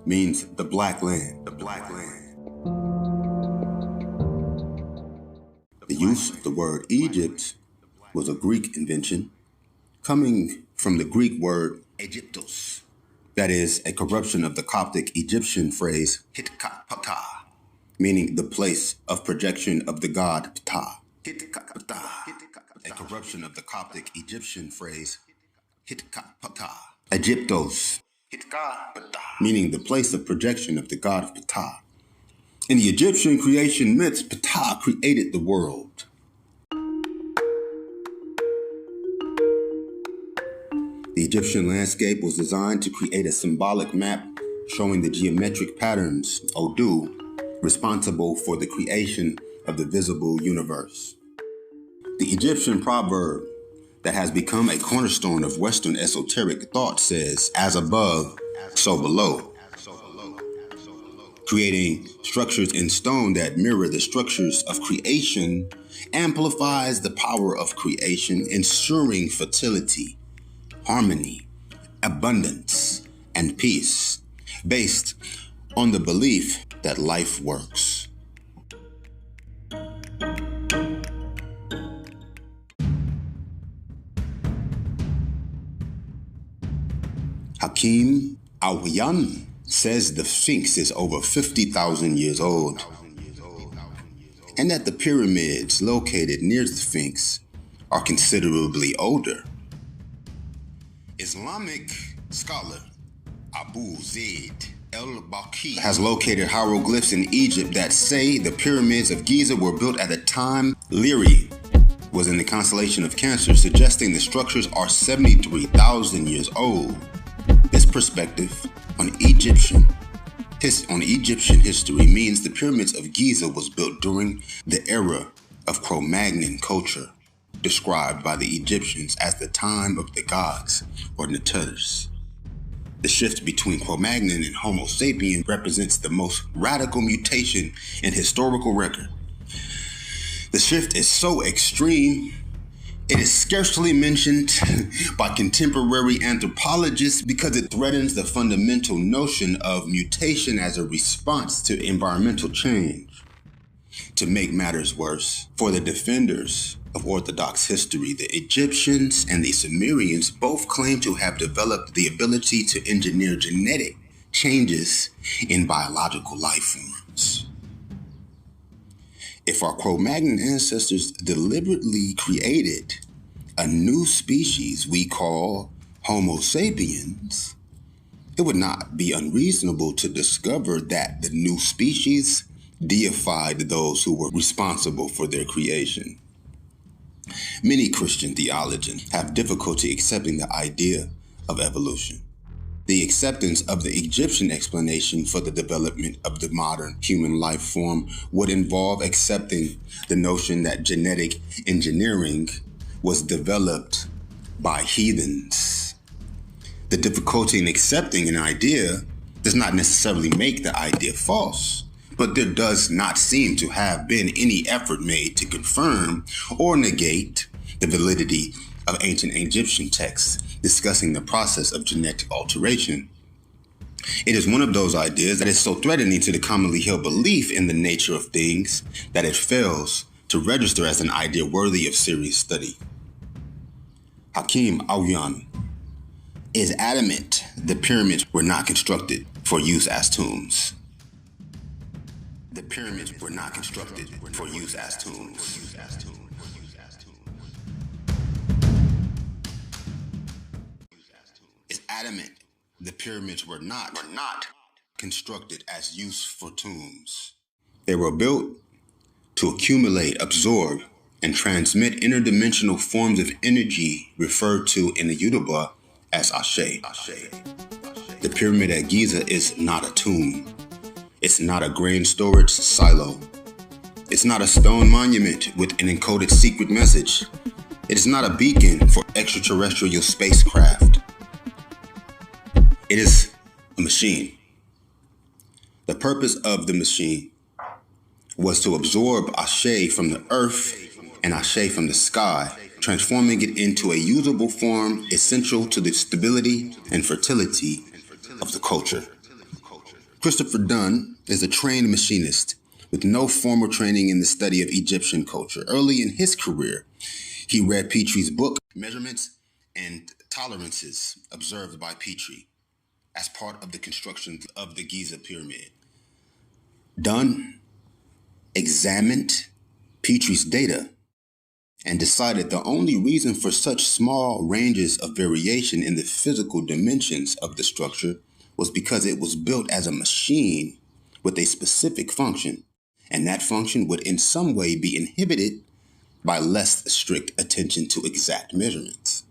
means the black land. The use of the word Egypt was a Greek invention, coming from the Greek word Egyptos, that is a corruption of the Coptic Egyptian phrase Hitkapata, meaning the place of projection of the god Ptah. A corruption of the Coptic Egyptian phrase Hitkapata. Egyptos, meaning the place of projection of the god of Ptah. In the Egyptian creation myths, Ptah created the world. The The Egyptian landscape was designed to create a symbolic map showing the geometric patterns, Odu, responsible for the creation of the visible universe. The Egyptian proverb that has become a cornerstone of Western esoteric thought says, as above, so below, creating structures in stone that mirror the structures of creation amplifies the power of creation, ensuring fertility, harmony, abundance, and peace, based on the belief that life works. Hakim Awyan says the Sphinx is over 50,000 years old, and that the pyramids located near the Sphinx are considerably older. Islamic scholar Abu Zaid al-Baqi has located hieroglyphs in Egypt that say the pyramids of Giza were built at the time Lyri was in the constellation of Cancer, suggesting the structures are 73,000 years old. This perspective on Egyptian history means the pyramids of Giza was built during the era of Cro-Magnon culture, described by the Egyptians as the time of the gods or Neterres. The shift between Cro-Magnon and Homo sapien represents the most radical mutation in historical record. The shift is so extreme, it is scarcely mentioned by contemporary anthropologists because it threatens the fundamental notion of mutation as a response to environmental change. To make matters worse, for the defenders of Orthodox history, the Egyptians and the Sumerians both claim to have developed the ability to engineer genetic changes in biological life forms. If our Cro-Magnon ancestors deliberately created a new species we call Homo sapiens, it would not be unreasonable to discover that the new species deified those who were responsible for their creation. Many Christian theologians have difficulty accepting the idea of evolution. The acceptance of the Egyptian explanation for the development of the modern human life form would involve accepting the notion that genetic engineering was developed by heathens. The difficulty in accepting an idea does not necessarily make the idea false, but there does not seem to have been any effort made to confirm or negate the validity of ancient Egyptian texts discussing the process of genetic alteration. It is one of those ideas that is so threatening to the commonly held belief in the nature of things that it fails to register as an idea worthy of serious study. Hakim Awyan is adamant the pyramids were not constructed for use as tombs. The pyramids were not constructed for use as tombs. Is adamant the pyramids were not constructed as use for tombs. They were built to accumulate, absorb, and transmit interdimensional forms of energy referred to in the Yoruba as Ashe. The pyramid at Giza is not a tomb. It's not a grain storage silo. It's not a stone monument with an encoded secret message. It is not a beacon for extraterrestrial spacecraft. It is a machine. The purpose of the machine was to absorb Ashe from the earth and Ashe from the sky, transforming it into a usable form essential to the stability and fertility of the culture. Christopher Dunn is a trained machinist with no formal training in the study of Egyptian culture. Early in his career, he read Petrie's book, Measurements and Tolerances Observed by Petrie, as part of the construction of the Giza pyramid. Dunn examined Petrie's data and decided the only reason for such small ranges of variation in the physical dimensions of the structure was because it was built as a machine with a specific function, and that function would in some way be inhibited by less strict attention to exact measurements.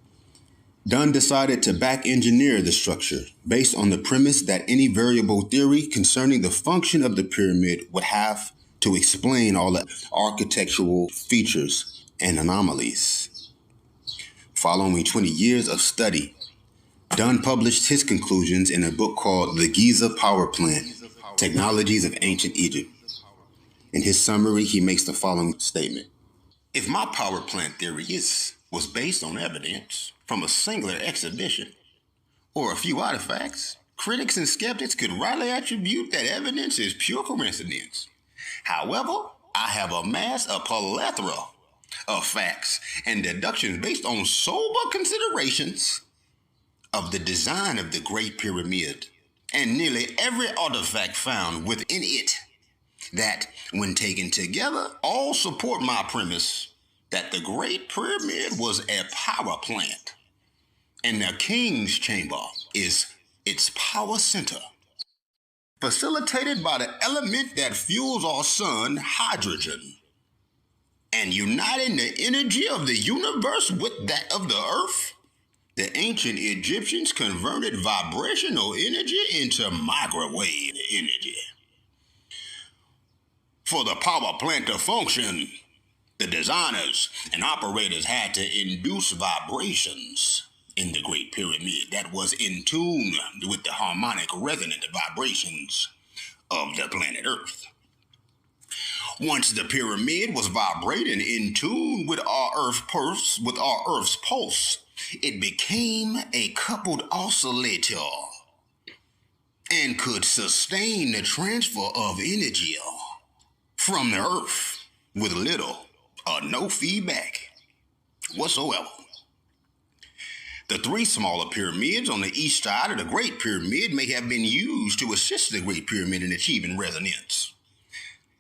Dunn decided to back-engineer the structure based on the premise that any variable theory concerning the function of the pyramid would have to explain all the architectural features and anomalies. Following 20 years of study, Dunn published his conclusions in a book called The Giza Power Plant, Technologies of Ancient Egypt. In his summary, he makes the following statement. If my power plant theory was based on evidence from a singular exhibition or a few artifacts, critics and skeptics could rightly attribute that evidence is pure coincidence. However, I have amassed a plethora of facts and deductions based on sober considerations of the design of the Great Pyramid and nearly every artifact found within it that, when taken together, all support my premise that the Great Pyramid was a power plant and the King's Chamber is its power center, facilitated by the element that fuels our sun, hydrogen, and uniting the energy of the universe with that of the earth. The ancient Egyptians converted vibrational energy into microwave energy. For the power plant to function, the designers and operators had to induce vibrations in the Great Pyramid that was in tune with the harmonic resonant vibrations of the planet Earth. Once the pyramid was vibrating in tune with our Earth's pulse, it became a coupled oscillator and could sustain the transfer of energy from the Earth with little or no feedback whatsoever. The three smaller pyramids on the east side of the Great Pyramid may have been used to assist the Great Pyramid in achieving resonance.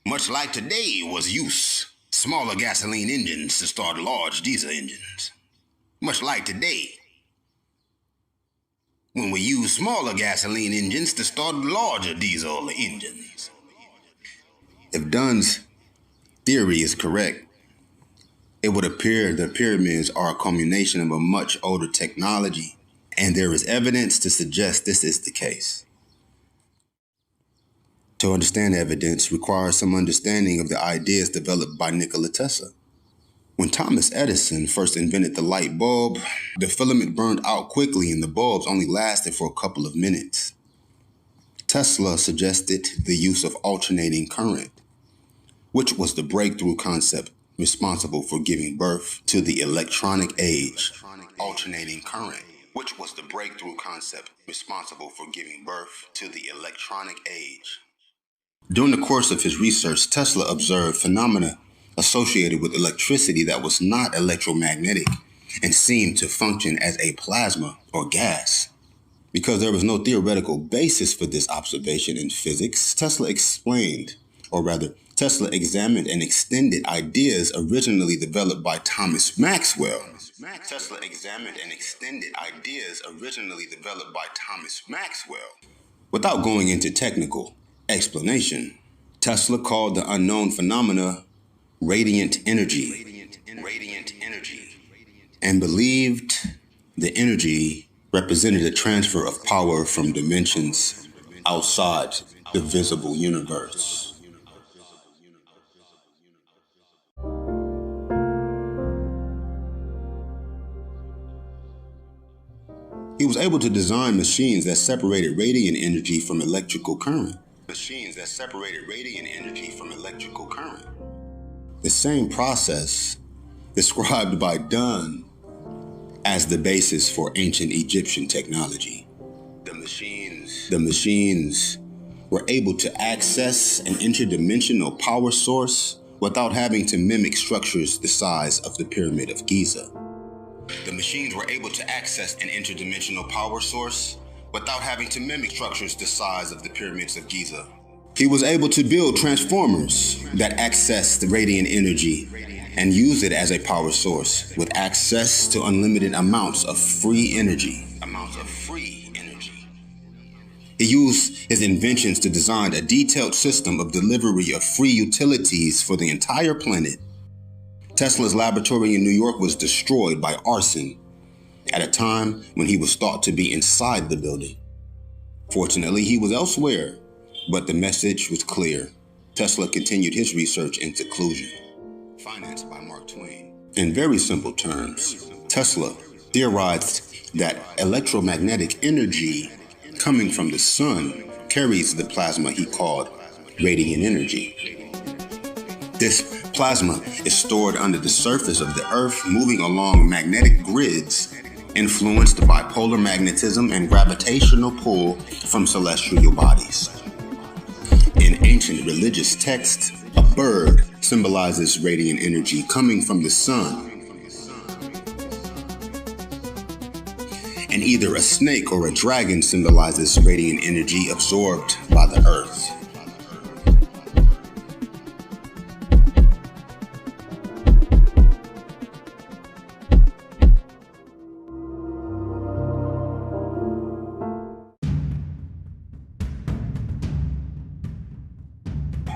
Much like today was use smaller gasoline engines to start large diesel engines. Much like today, when we use smaller gasoline engines to start larger diesel engines. If Dunn's theory is correct, it would appear the pyramids are a culmination of a much older technology, and there is evidence to suggest this is the case. To understand evidence requires some understanding of the ideas developed by Nikola Tesla. When Thomas Edison first invented the light bulb, the filament burned out quickly and the bulbs only lasted for a couple of minutes. Tesla suggested the use of alternating current, which was the breakthrough concept responsible for giving birth to the electronic age. Alternating current, which was the breakthrough concept responsible for giving birth to the electronic age. During the course of his research, Tesla observed phenomena associated with electricity that was not electromagnetic and seemed to function as a plasma or gas. Because there was no theoretical basis for this observation in physics, Tesla examined and extended ideas originally developed by Thomas Maxwell. Without going into technical explanation, Tesla called the unknown phenomena radiant energy, and believed the energy represented a transfer of power from dimensions outside the visible universe. He was able to design machines that separated radiant energy from electrical current. The same process described by Dunn as the basis for ancient Egyptian technology. The machines were able to access an interdimensional power source without having to mimic structures the size of the Pyramid of Giza. He was able to build transformers that accessed radiant energy and use it as a power source with access to unlimited amounts of free energy. He used his inventions to design a detailed system of delivery of free utilities for the entire planet. Tesla's laboratory in New York was destroyed by arson at a time when he was thought to be inside the building. Fortunately, he was elsewhere, but the message was clear. Tesla continued his research into collusion, financed by Mark Twain. In very simple terms, Tesla theorized that electromagnetic energy coming from the sun carries the plasma he called radiant energy. This plasma is stored under the surface of the Earth, moving along magnetic grids influenced by polar magnetism and gravitational pull from celestial bodies. In ancient religious texts, a bird symbolizes radiant energy coming from the sun, and either a snake or a dragon symbolizes radiant energy absorbed by the earth.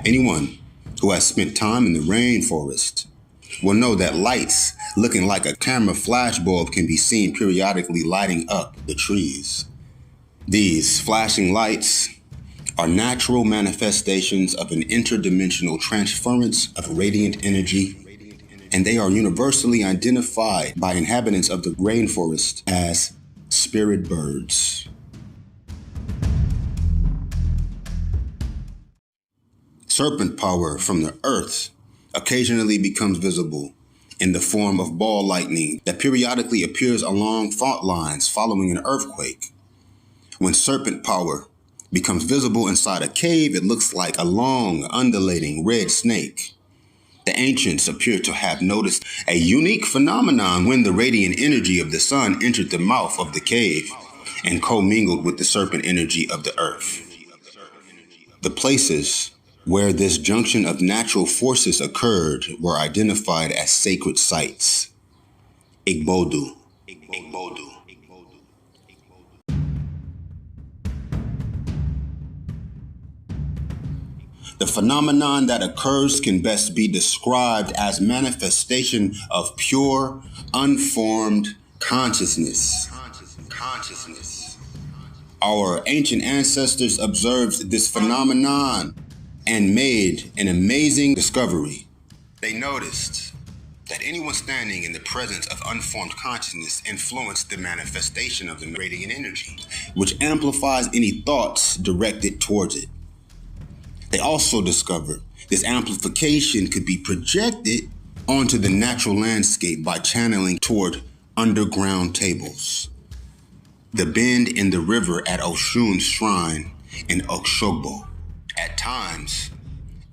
Anyone who has spent time in the rainforest will know that lights looking like a camera flashbulb can be seen periodically lighting up the trees. These flashing lights are natural manifestations of an interdimensional transference of radiant energy, and they are universally identified by inhabitants of the rainforest as spirit birds. Serpent power from the earth occasionally becomes visible in the form of ball lightning that periodically appears along fault lines following an earthquake. When serpent power becomes visible inside a cave, it looks like a long, undulating red snake. The ancients appear to have noticed a unique phenomenon when the radiant energy of the sun entered the mouth of the cave and commingled with the serpent energy of the earth. The places where this junction of natural forces occurred were identified as sacred sites. Igbodu. The phenomenon that occurs can best be described as manifestation of pure, unformed consciousness. Our ancient ancestors observed this phenomenon and made an amazing discovery. They noticed that anyone standing in the presence of unformed consciousness influenced the manifestation of the radiant energy, which amplifies any thoughts directed towards it. They also discovered this amplification could be projected onto the natural landscape by channeling toward underground tables. The bend in the river at Oshun's shrine in Oshogbo.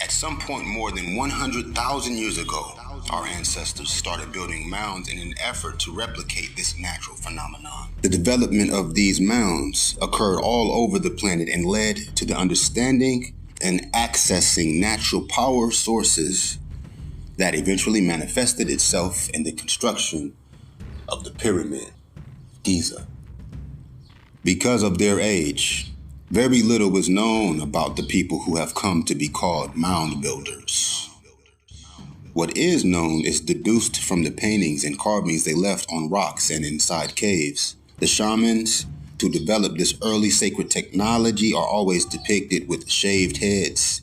At some point more than 100,000 years ago, our ancestors started building mounds in an effort to replicate this natural phenomenon. The development of these mounds occurred all over the planet and led to the understanding and accessing natural power sources that eventually manifested itself in the construction of the pyramid, Giza. Because of their age, very little was known about the people who have come to be called mound builders. What is known is deduced from the paintings and carvings they left on rocks and inside caves. The shamans who developed this early sacred technology are always depicted with shaved heads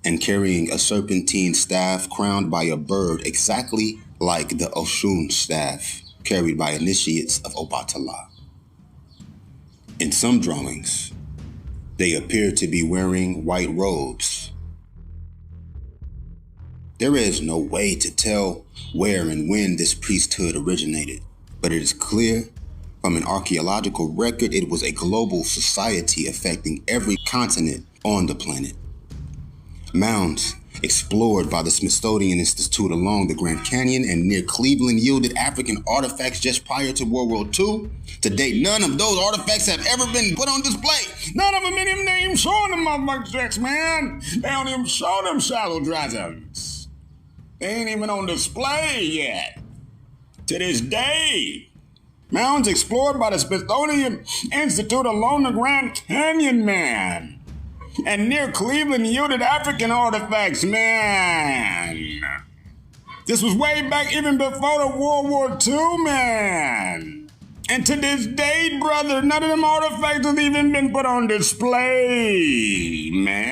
and carrying a serpentine staff crowned by a bird, exactly like the Oshun staff carried by initiates of Obatala. In some drawings, they appear to be wearing white robes. There is no way to tell where and when this priesthood originated, but it is clear from an archaeological record it was a global society affecting every continent on the planet. Mounds explored by the Smithsonian Institute along the Grand Canyon and near Cleveland yielded African artifacts just prior to World War II. To date, none of those artifacts have ever been put on display. None of them, they ain't even showing them motherfuckers, man. They don't even show them shallow dragons. They ain't even on display yet. To this day, mounds explored by the Smithsonian Institute along the Grand Canyon, man. And near Cleveland yielded African artifacts, man. This was way back even before the World War II, man. And to this day, brother, none of them artifacts have even been put on display, man.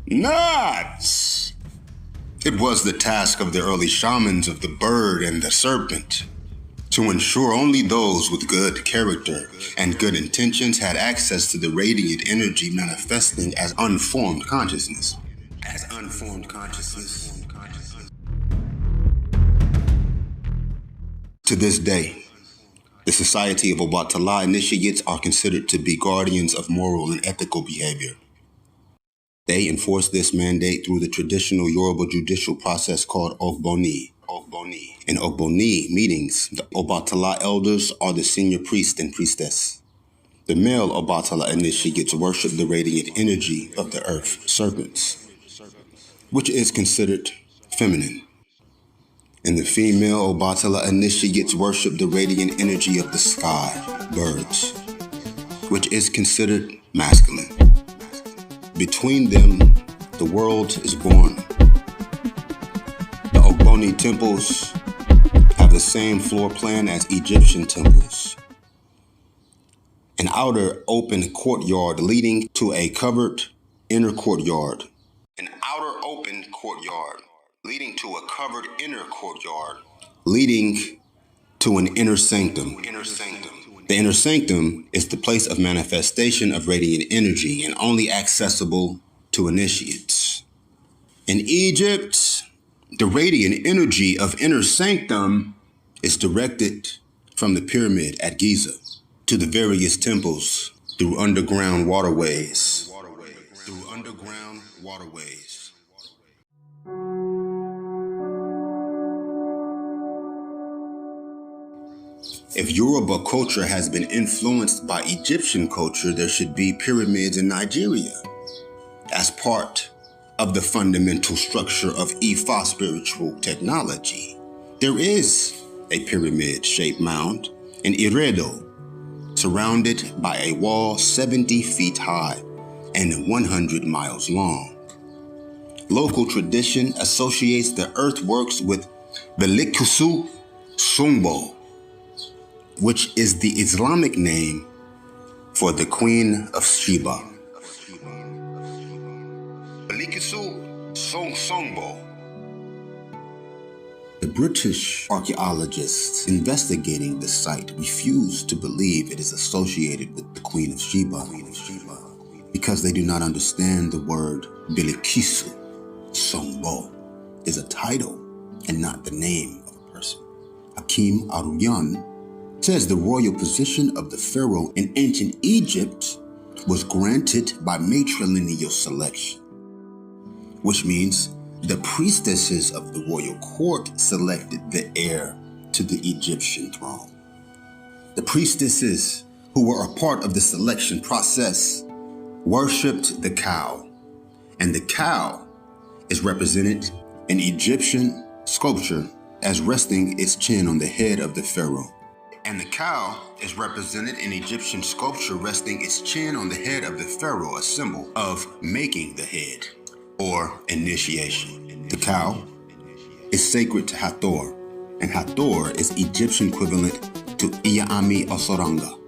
Nuts. It was the task of the early shamans of the bird and the serpent to ensure only those with good character and good intentions had access to the radiant energy manifesting as unformed consciousness. To this day, the Society of Obatala initiates are considered to be guardians of moral and ethical behavior. They enforce this mandate through the traditional Yoruba judicial process called Ogboni. In Ogboni meetings, the Obatala elders are the senior priest and priestess. The male Obatala initiates worship the radiant energy of the earth serpents, which is considered feminine. And the female Obatala initiates worship the radiant energy of the sky, birds, which is considered masculine. Between them, the world is born. The Ogboni temples have the same floor plan as Egyptian temples. An outer open courtyard leading to a covered inner courtyard. Leading to a covered inner courtyard. Leading to an inner sanctum. The inner sanctum is the place of manifestation of radiant energy and only accessible to initiates. In Egypt, the radiant energy of inner sanctum is directed from the pyramid at Giza to the various temples through underground waterways. If Yoruba culture has been influenced by Egyptian culture, there should be pyramids in Nigeria as part of the fundamental structure of Ifá spiritual technology. There is a pyramid-shaped mound in Iredo, surrounded by a wall 70 feet high and 100 miles long. Local tradition associates the earthworks with Bilkisu Sumbo, which is the Islamic name for the Queen of Sheba. The British archaeologists investigating the site refuse to believe it is associated with the Queen of Sheba because they do not understand the word Bilkisu Songbo is a title and not the name of a person. Hakim Aruyan says the royal position of the pharaoh in ancient Egypt was granted by matrilineal selection, which means the priestesses of the royal court selected the heir to the Egyptian throne. The priestesses, who were a part of the selection process, worshipped the cow, and the cow is represented in Egyptian sculpture as resting its chin on the head of the pharaoh. And the cow is represented in Egyptian sculpture resting its chin on the head of the pharaoh, a symbol of making the head, or initiation. The cow is sacred to Hathor, and Hathor is Egyptian equivalent to Iyami Osorango,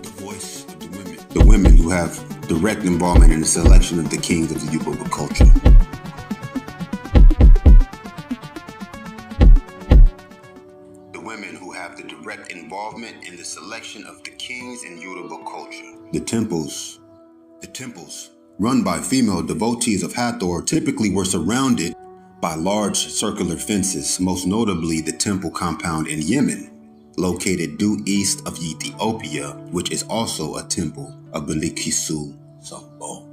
the voice of the women who have direct involvement in the selection of the kings of the Yoruba culture. Direct involvement in the selection of the kings in Yoruba culture. The temples, run by female devotees of Hathor, typically were surrounded by large circular fences, most notably the temple compound in Yemen, located due east of Ethiopia, which is also a temple of Bilkisu Songbo.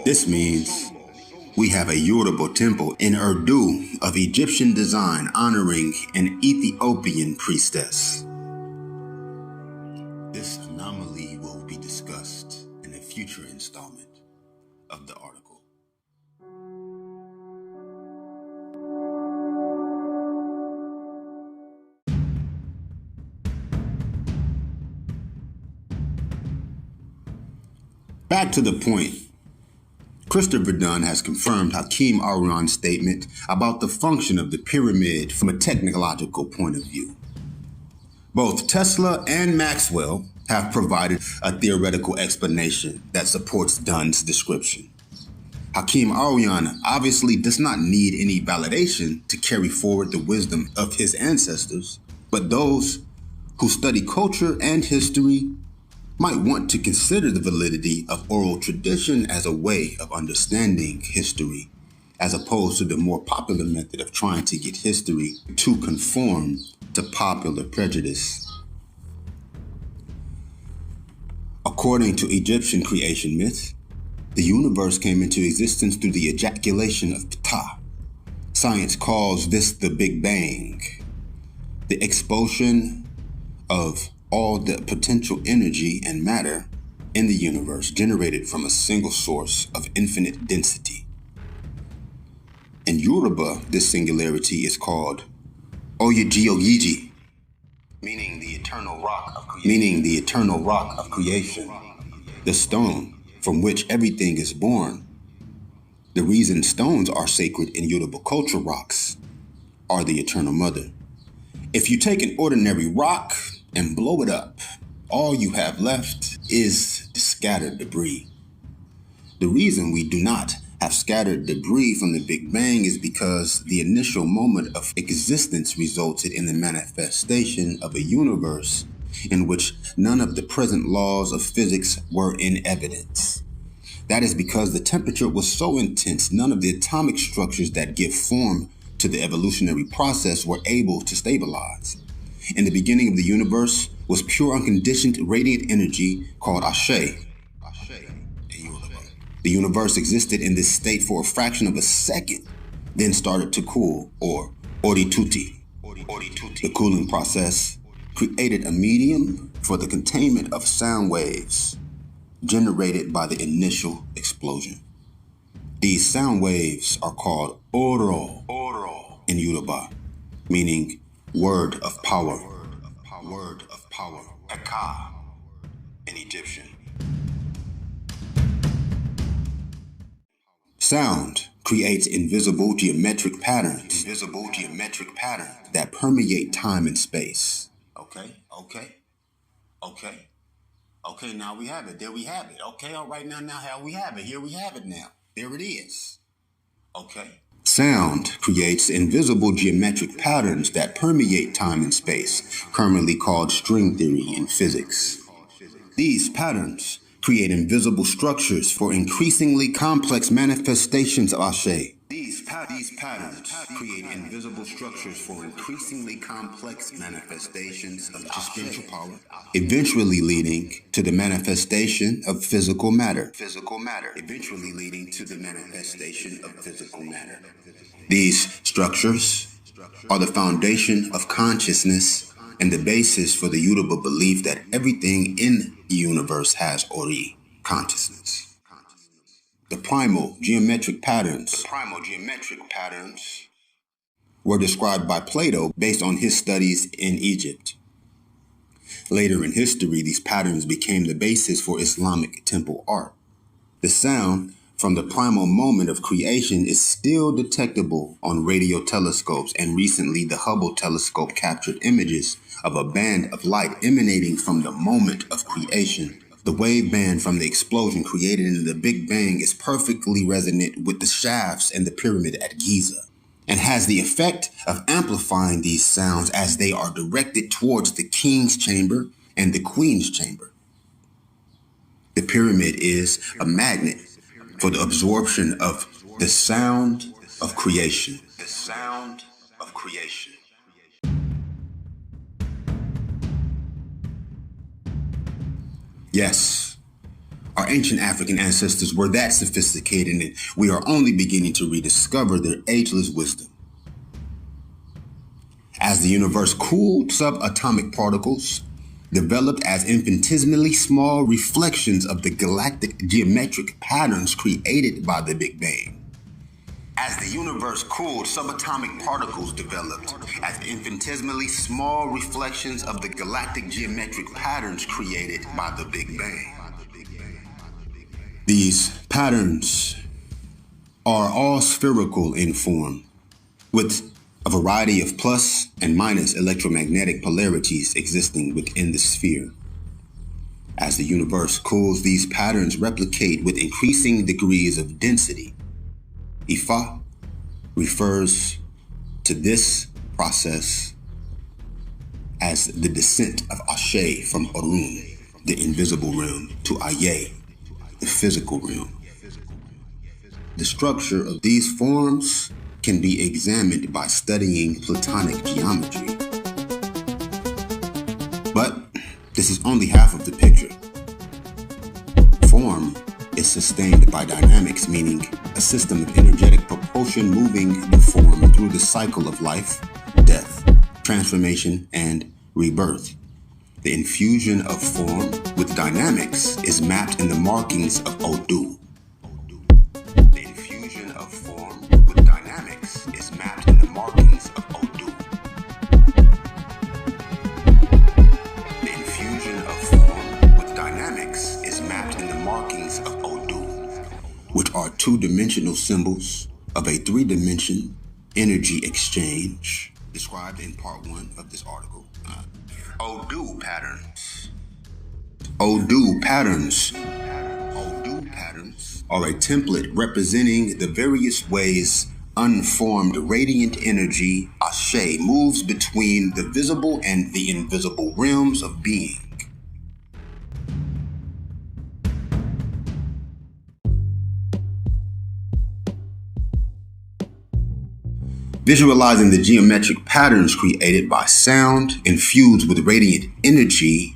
This means we have a Yoruba temple in Urdu of Egyptian design honoring an Ethiopian priestess. This anomaly will be discussed in a future installment of the article. Back to the point. Christopher Dunn has confirmed Hakeem Arion's statement about the function of the pyramid from a technological point of view. Both Tesla and Maxwell have provided a theoretical explanation that supports Dunn's description. Hakeem Arion obviously does not need any validation to carry forward the wisdom of his ancestors, but those who study culture and history might want to consider the validity of oral tradition as a way of understanding history, as opposed to the more popular method of trying to get history to conform to popular prejudice. According to Egyptian creation myth, the universe came into existence through the ejaculation of Ptah. Science calls this the Big Bang, the explosion of all the potential energy and matter in the universe generated from a single source of infinite density. In Yoruba, this singularity is called Oyeji, meaning the eternal rock of creation, the stone from which everything is born. The reason stones are sacred in Yoruba culture, rocks are the eternal mother. If you take an ordinary rock and blow it up, all you have left is the scattered debris. The reason we do not have scattered debris from the Big Bang is because the initial moment of existence resulted in the manifestation of a universe in which none of the present laws of physics were in evidence. That is because the temperature was so intense, none of the atomic structures that give form to the evolutionary process were able to stabilize. In the beginning of the universe was pure unconditioned radiant energy called Ashe. The universe existed in this state for a fraction of a second, then started to cool, or orituti. The cooling process created a medium for the containment of sound waves generated by the initial explosion. These sound waves are called oro in Yoruba, meaning word of power. Eka in Egyptian. Sound creates invisible geometric patterns that permeate time and space. Okay, now we have it. There we have it. Okay, all right, now how we have it. Here we have it now. There it is. Okay. Sound creates invisible geometric patterns that permeate time and space, commonly called string theory in physics. These patterns create invisible structures for increasingly complex manifestations of Ashe. These patterns create invisible structures for increasingly complex manifestations of spiritual power, eventually leading to the manifestation of physical matter. These structures are the foundation of consciousness and the basis for the Yoruba belief that everything in the universe has ori, consciousness. The primal geometric patterns were described by Plato based on his studies in Egypt. Later in history, these patterns became the basis for Islamic temple art. The sound from the primal moment of creation is still detectable on radio telescopes, and recently the Hubble telescope captured images of a band of light emanating from the moment of creation. The wave band from the explosion created in the Big Bang is perfectly resonant with the shafts in the pyramid at Giza, and has the effect of amplifying these sounds as they are directed towards the king's chamber and the queen's chamber. The pyramid is a magnet for the absorption of the sound of creation. Yes, our ancient African ancestors were that sophisticated, and we are only beginning to rediscover their ageless wisdom. As the universe cooled, subatomic particles developed as infinitesimally small reflections of the galactic geometric patterns created by the Big Bang. As the universe cooled, subatomic particles developed as infinitesimally small reflections of the galactic geometric patterns created by the Big Bang. These patterns are all spherical in form, with a variety of plus and minus electromagnetic polarities existing within the sphere. As the universe cools, these patterns replicate with increasing degrees of density. Ifá refers to this process as the descent of Ashe from Orun, the invisible realm, to Aye, the physical realm. The structure of these forms can be examined by studying Platonic geometry. But this is only half of the picture. Form is sustained by dynamics, meaning a system of energetic propulsion moving the form through the cycle of life, death, transformation, and rebirth. The infusion of form with dynamics is mapped in the markings of Odu. The infusion of form with dynamics is mapped in the markings of Odu. The infusion of form with dynamics is mapped in the markings of Odu, which are two-dimensional symbols of a three-dimension energy exchange described in part 1 of this article. Odu patterns. Odu patterns are a template representing the various ways unformed radiant energy, Ashe, moves between the visible and the invisible realms of being. Visualizing the geometric patterns created by sound infused with radiant energy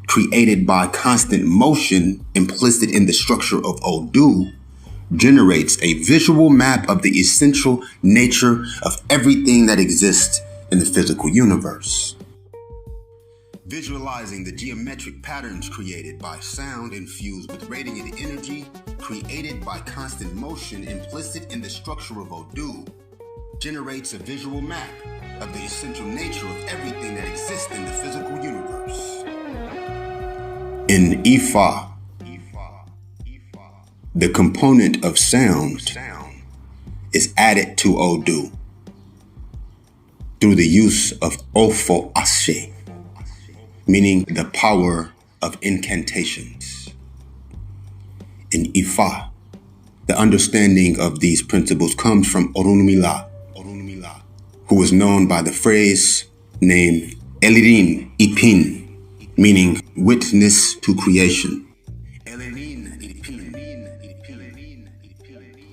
created by constant motion implicit in the structure of Odu generates a visual map of the essential nature of everything that exists in the physical universe. Visualizing the geometric patterns created by sound infused with radiant energy created by constant motion implicit in the structure of Odu generates a visual map of the essential nature of everything that exists in the physical universe. In Ifá, the component of sound is added to Odu through the use of Ofo Ashe, meaning the power of incantations. In Ifá, the understanding of these principles comes from Orunmila, who is known by the phrase named Elirin Ipin, meaning witness to creation.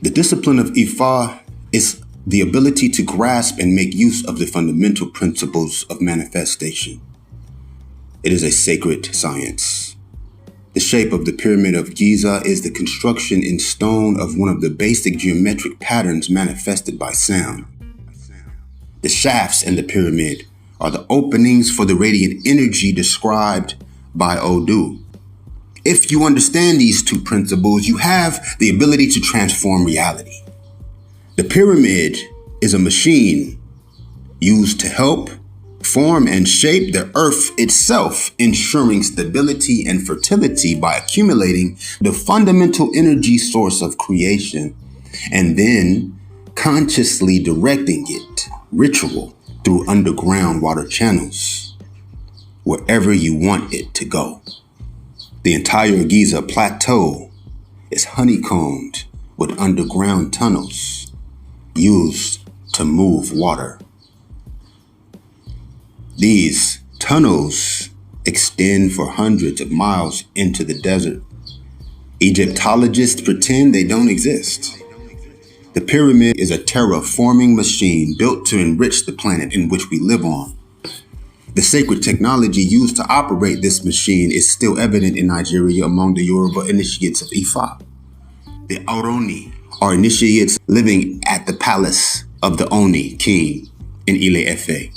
The discipline of Ifá is the ability to grasp and make use of the fundamental principles of manifestation. It is a sacred science. The shape of the Pyramid of Giza is the construction in stone of one of the basic geometric patterns manifested by sound. The shafts in the pyramid are the openings for the radiant energy described by Odu. If you understand these two principles, you have the ability to transform reality. The pyramid is a machine used to help form and shape the earth itself, ensuring stability and fertility by accumulating the fundamental energy source of creation and then consciously directing it, ritual, through underground water channels, wherever you want it to go. The entire Giza plateau is honeycombed with underground tunnels used to move water. These tunnels extend for hundreds of miles into the desert. Egyptologists pretend they don't exist. The pyramid is a terraforming machine built to enrich the planet in which we live on. The sacred technology used to operate this machine is still evident in Nigeria among the Yoruba initiates of Ifá. The Oroni are initiates living at the palace of the Oni king in Ile Ife,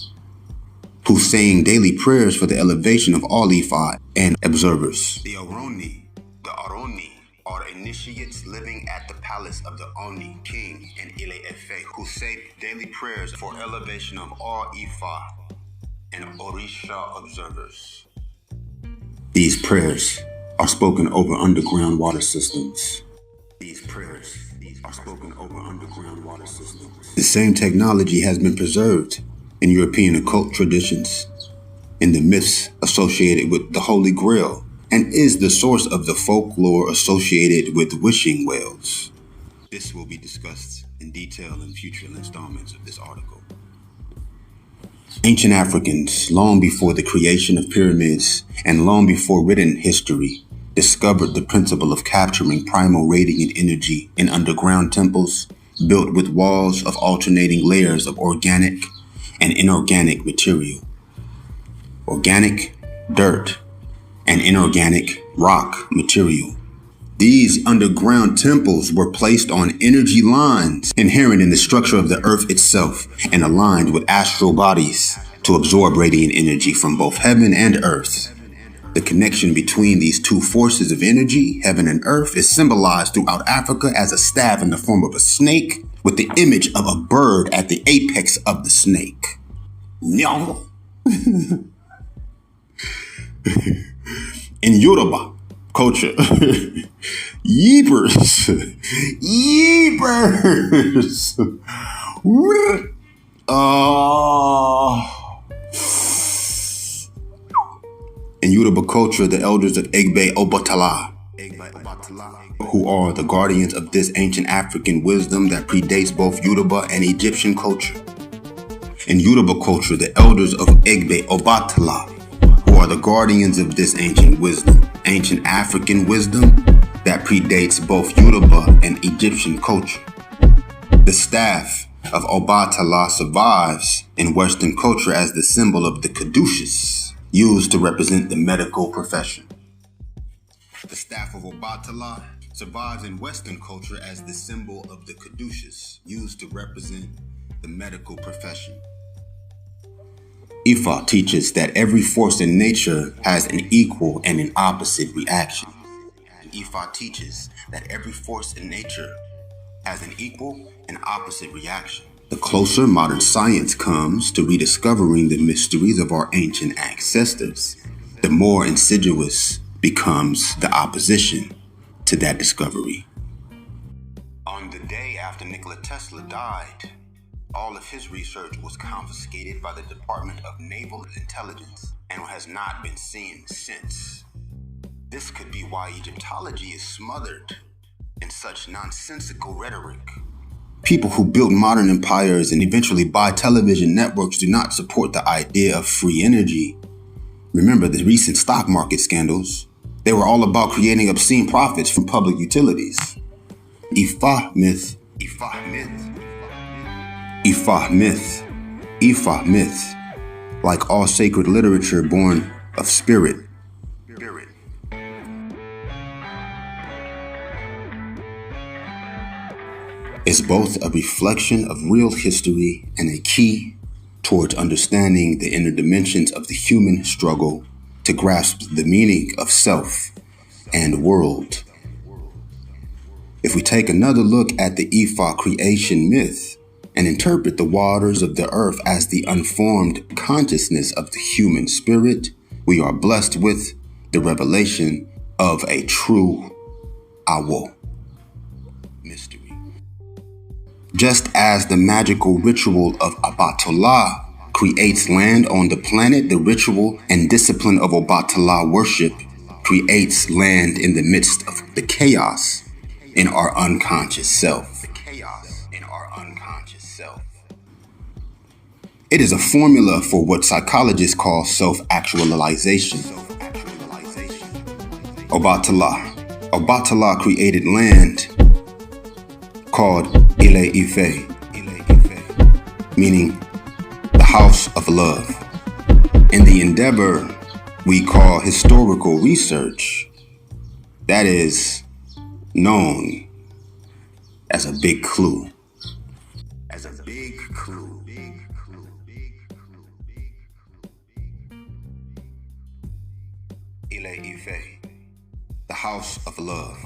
who saying daily prayers for the elevation of all Ifá and observers. The Oroni are initiates living at the palace of the Oni king in Ile Ife, who say daily prayers for elevation of all Ifá and Orisha observers. These prayers are spoken over underground water systems. These prayers are spoken over underground water systems. The same technology has been preserved in European occult traditions, in the myths associated with the Holy Grail, and is the source of the folklore associated with wishing wells. This will be discussed in detail in future installments of this article. Ancient Africans, long before the creation of pyramids and long before written history, discovered the principle of capturing primal radiant energy in underground temples built with walls of alternating layers of organic and inorganic material. Organic dirt and inorganic rock material. These underground temples were placed on energy lines inherent in the structure of the earth itself and aligned with astral bodies to absorb radiant energy from both heaven and earth. The connection between these two forces of energy, heaven and earth, is symbolized throughout Africa as a staff in the form of a snake with the image of a bird at the apex of the snake. No. In Yoruba culture, yeebers. In Yoruba culture, the elders of Egbe Obatala, who are the guardians of this ancient African wisdom that predates both Yoruba and Egyptian culture. In Yoruba culture, the elders of Egbe Obatala, who are the guardians of this ancient wisdom, ancient African wisdom that predates both Yoruba and Egyptian culture. The staff of Obatala survives in Western culture as the symbol of the caduceus, used to represent the medical profession. The staff of Obatala survives in Western culture as the symbol of the caduceus, used to represent the medical profession. Ifá teaches that every force in nature has an equal and an opposite reaction. Ifá teaches that every force in nature has an equal and opposite reaction. The closer modern science comes to rediscovering the mysteries of our ancient ancestors, the more insidious becomes the opposition to that discovery. On the day after Nikola Tesla died, all of his research was confiscated by the Department of Naval Intelligence and has not been seen since. This could be why Egyptology is smothered in such nonsensical rhetoric. People who build modern empires and eventually buy television networks do not support the idea of free energy. Remember the recent stock market scandals? They were all about creating obscene profits from public utilities. Ifá myth. Ifá myth, like all sacred literature born of spirit, is both a reflection of real history and a key towards understanding the inner dimensions of the human struggle to grasp the meaning of self and world. If we take another look at the Ifá creation myth and interpret the waters of the earth as the unformed consciousness of the human spirit, we are blessed with the revelation of a true Awo mystery. Just as the magical ritual of Obatala creates land on the planet, the ritual and discipline of Obatala worship creates land in the midst of the chaos in our unconscious self. It is a formula for what psychologists call self-actualization. Obatala created land called In the Ifá, meaning the house of love. In the endeavor we call historical research, that is known as a big clue. In the Ifá, the house of love.